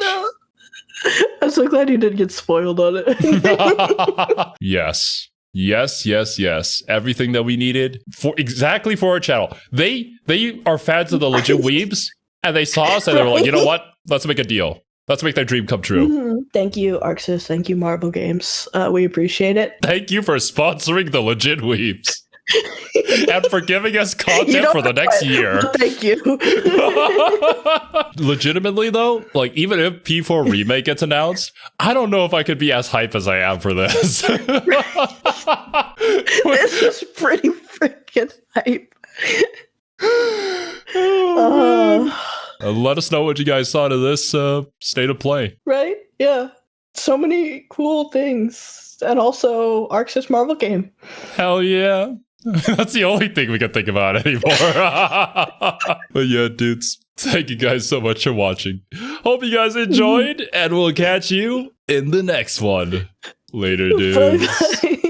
I'm so glad you didn't get spoiled on it. Yes. Yes. Everything that we needed for our channel. They are fans of the legit Weebs, and they saw us and they were like, you know what? Let's make a deal. Let's make their dream come true. Mm-hmm. Thank you, ArcSys. Thank you, Marvel Games. We appreciate it. Thank you for sponsoring the legit Weebs. And for giving us content for the next year. Thank you. Legitimately though, like even if P4 Remake gets announced, I don't know if I could be as hype as I am for this. This is pretty freaking hype. Let us know what you guys thought of this state of play. Right? Yeah. So many cool things. And also ArcSys Marvel game. Hell yeah. That's the only thing we can think about anymore. But yeah, dudes, thank you guys so much for watching. Hope you guys enjoyed, and we'll catch you in the next one. Later, dudes. Bye-bye.